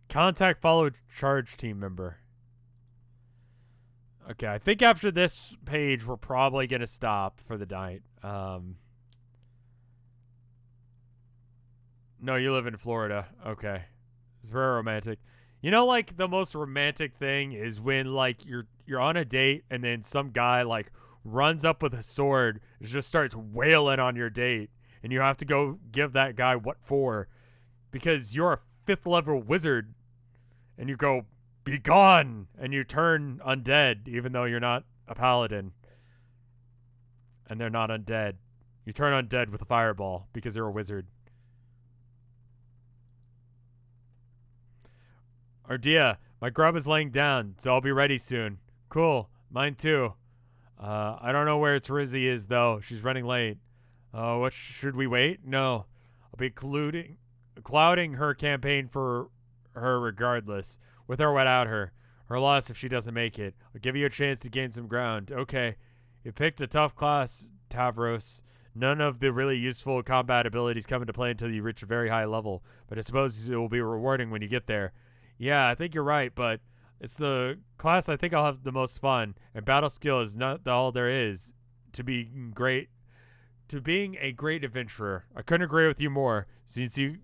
Contact follow charge team member. Okay, I think after this page, we're probably going to stop for the night. No, you live in Florida. Okay. It's very romantic. You know, like, the most romantic thing is when, like, you're on a date and then some guy, like, runs up with a sword and just starts wailing on your date. And you have to go give that guy what for. Because you're a 5th level wizard. And you go, be gone! And you turn undead, even though you're not a paladin. And they're not undead. You turn undead with a fireball because you're a wizard. Ardia, my grub is laying down, so I'll be ready soon. Cool, mine too. I don't know where Terizzi is, though. She's running late. What should we wait? No. I'll be clouding her campaign for her regardless, with or without her. Her loss if she doesn't make it. I'll give you a chance to gain some ground. Okay. You picked a tough class, Tavros. None of the really useful combat abilities come into play until you reach a very high level, but I suppose it will be rewarding when you get there. Yeah, I think you're right, but it's the class I think I'll have the most fun, and battle skill is not all there is to being a great adventurer. I couldn't agree with you more, since you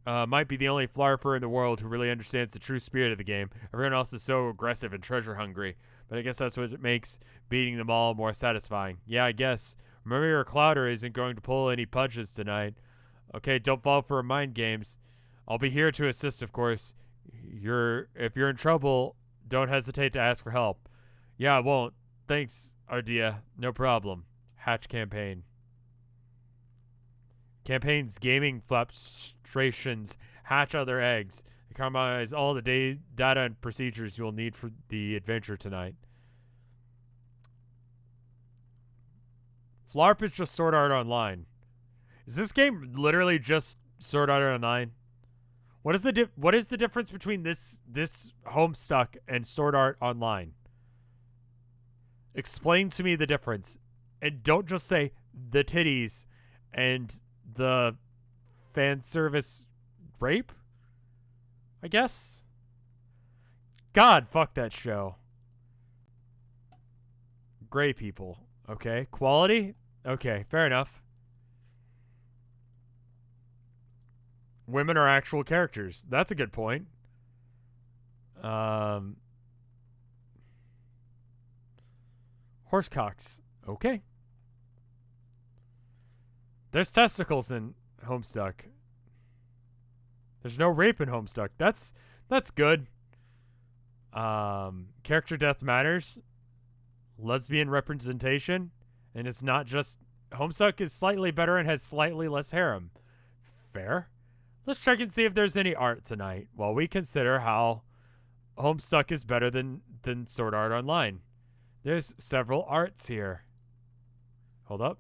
might be the only Flarper in the world who really understands the true spirit of the game. Everyone else is so aggressive and treasure hungry, but I guess that's what makes beating them all more satisfying. Yeah, I guess. Remember, your Clouder isn't going to pull any punches tonight. Okay, don't fall for mind games. I'll be here to assist, of course. If you're in trouble, don't hesitate to ask for help. Yeah, I won't. Thanks, Ardia. No problem. Hatch campaign. Campaign's gaming frustrations hatch other eggs. Combines all the data and procedures you'll need for the adventure tonight. Flarp is just Sword Art Online. Is this game literally just Sword Art Online? What is the difference between this Homestuck and Sword Art Online? Explain to me the difference, and don't just say the titties and the fan service rape. I guess. God, fuck that show. Gray people. Okay, quality. Okay, fair enough. Women are actual characters. That's a good point. Horsecocks. Okay. There's testicles in Homestuck. There's no rape in Homestuck. That's good. Character death matters. Lesbian representation. And it's not just... Homestuck is slightly better and has slightly less harem. Fair. Let's check and see if there's any art tonight while we consider how Homestuck is better than Sword Art Online. There's several arts here. Hold up.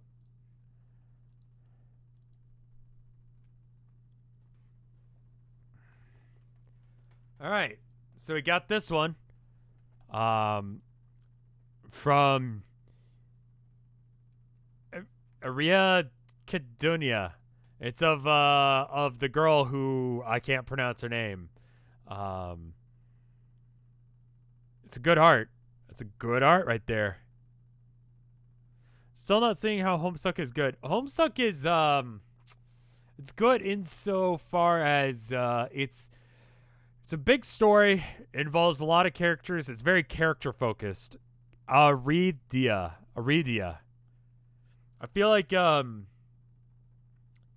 All right. So we got this one. From Aria Kadunya. It's of the girl who I can't pronounce her name. Um, it's a good art. It's a good art right there. Still not seeing how Homestuck is good. Homestuck is it's good insofar as it's a big story. It involves a lot of characters. It's very character focused. Aridia. I feel like to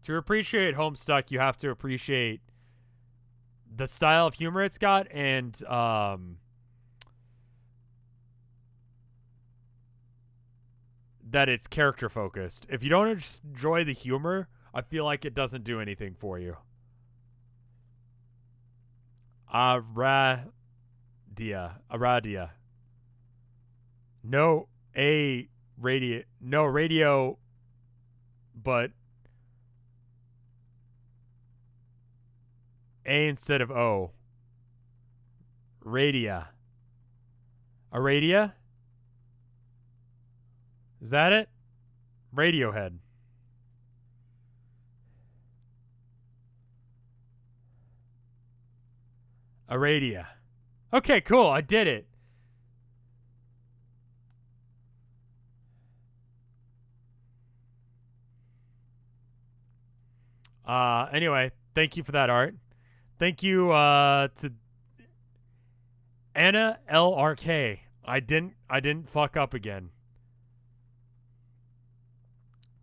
appreciate Homestuck, you have to appreciate the style of humor it's got and that it's character focused. If you don't enjoy the humor, I feel like it doesn't do anything for you. Aradia. No radio, but A instead of O. Radia. Aradia? Is that it? Radiohead. Aradia. Okay, cool. I did it. Anyway, thank you for that art. Thank you to Anna LRK. I didn't fuck up again.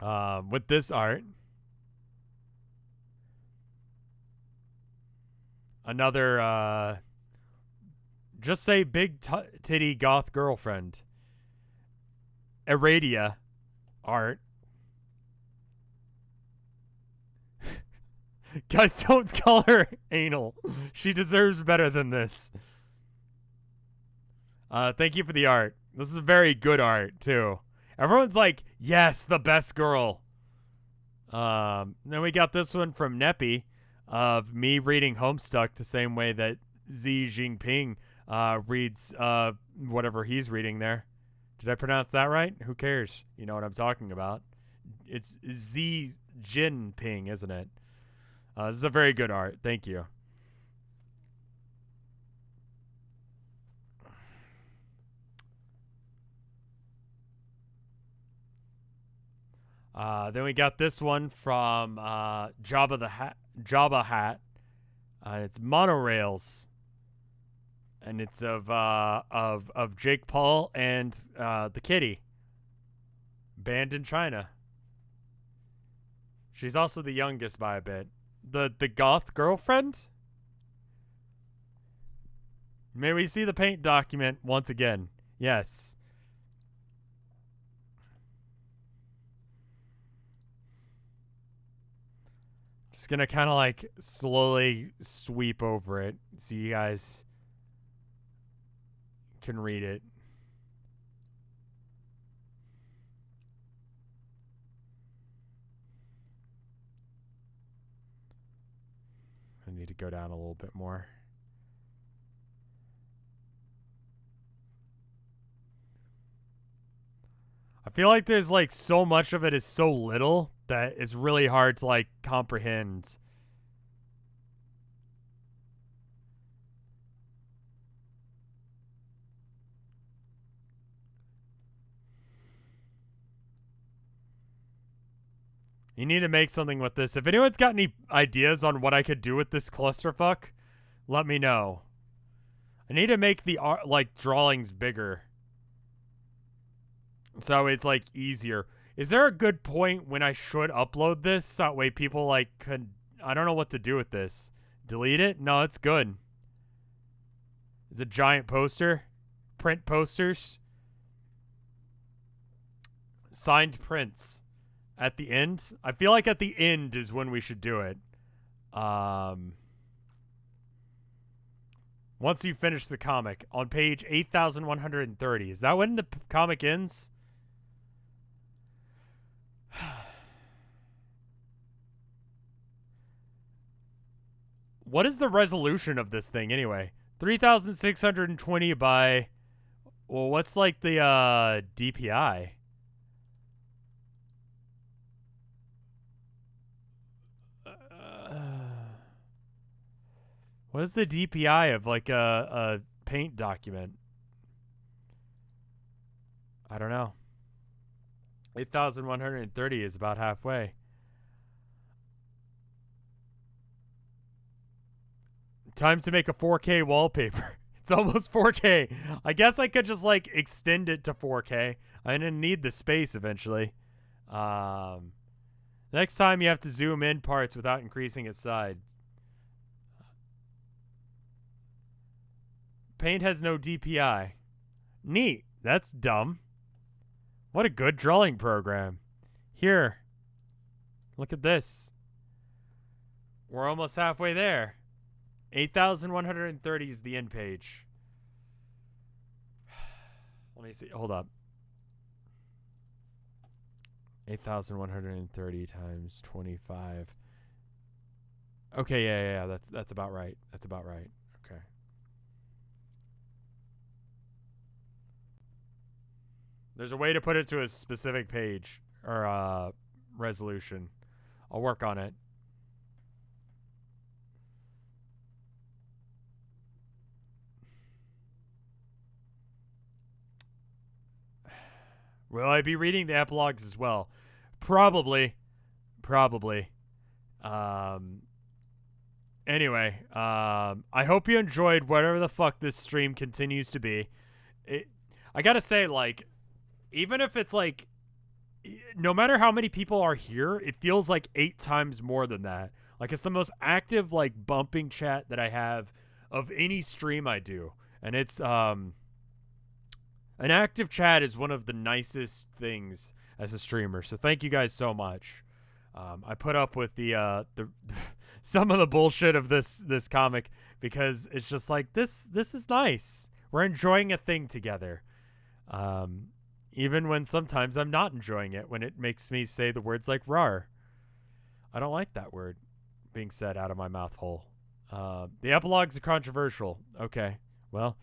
With this art. Another just say big titty goth girlfriend. Aradia art. Guys, don't call her anal. She deserves better than this. Thank you for the art. This is very good art, too. Everyone's like, yes, the best girl. Then we got this one from Neppy of me reading Homestuck the same way that Xi Jinping reads whatever he's reading there. Did I pronounce that right? Who cares? You know what I'm talking about. It's Xi Jinping, isn't it? This is a very good art. Thank you. Then we got this one from Jabba Hat. It's monorails, and it's of Jake Paul and the kitty, banned in China. She's also the youngest by a bit. The goth girlfriend? May we see the paint document once again? Yes. Just gonna kind of like slowly sweep over it so you guys can read it. I need to go down a little bit more. I feel like there's like so much of it is so little that it's really hard to like comprehend. You need to make something with this. If anyone's got any ideas on what I could do with this clusterfuck, let me know. I need to make the art, like drawings bigger, so it's like easier. Is there a good point when I should upload this so that way people like could? I don't know what to do with this. Delete it? No, it's good. It's a giant poster. Print posters. Signed prints. At the end? I feel like at the end is when we should do it. Once you finish the comic. On page 8,130. Is that when the comic ends? What is the resolution of this thing anyway? 3620 by, well, what's like the DPI? What is the DPI of like a paint document? I don't know. 8,130 is about halfway. Time to make a 4K wallpaper. It's almost 4K. I guess I could just like extend it to 4K. I didn't need the space eventually. Next time you have to zoom in parts without increasing its size. Paint has no DPI. Neat. That's dumb. What a good drawing program. Here. Look at this. We're almost halfway there. 8,130 is the end page. Let me see. Hold up. 8,130 times 25. Okay, yeah. That's about right. That's about right. Okay. There's a way to put it to a specific page or resolution. I'll work on it. Will I be reading the epilogues as well? Probably. Anyway, I hope you enjoyed whatever the fuck this stream continues to be. I gotta say, like, even if it's like, no matter how many people are here, it feels like 8 times more than that. Like, it's the most active, like, bumping chat that I have of any stream I do. And it's, an active chat is one of the nicest things as a streamer. So thank you guys so much. I put up with the some of the bullshit of this comic because it's just like this is nice. We're enjoying a thing together. Even when sometimes I'm not enjoying it, when it makes me say the words like rar. I don't like that word being said out of my mouth hole. The epilogues are controversial. Okay. Well,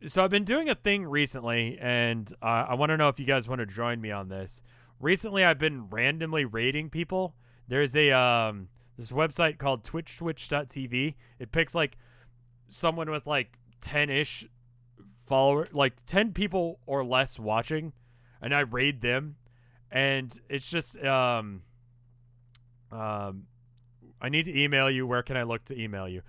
so I've been doing a thing recently, and I want to know if you guys want to join me on this. Recently, I've been randomly raiding people. There's a this website called twitch.tv. It picks like someone with like 10-ish followers, like 10 people or less watching, and I raid them. And it's just I need to email you. Where can I look to email you?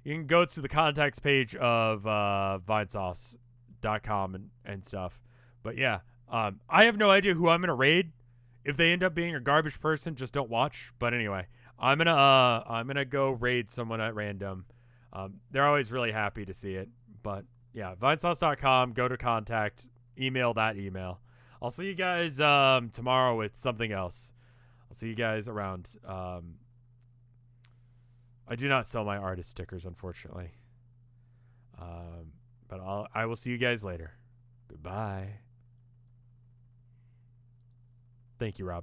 You can go to the contacts page of Vinesauce.com and stuff. But yeah, I have no idea who I'm gonna raid. If they end up being a garbage person, just don't watch. But anyway, I'm gonna go raid someone at random. They're always really happy to see it. But yeah, Vinesauce.com. Go to contact. Email that email. I'll see you guys tomorrow with something else. I'll see you guys around. I do not sell my artist stickers, unfortunately. But I will see you guys later. Goodbye. Thank you, Rob.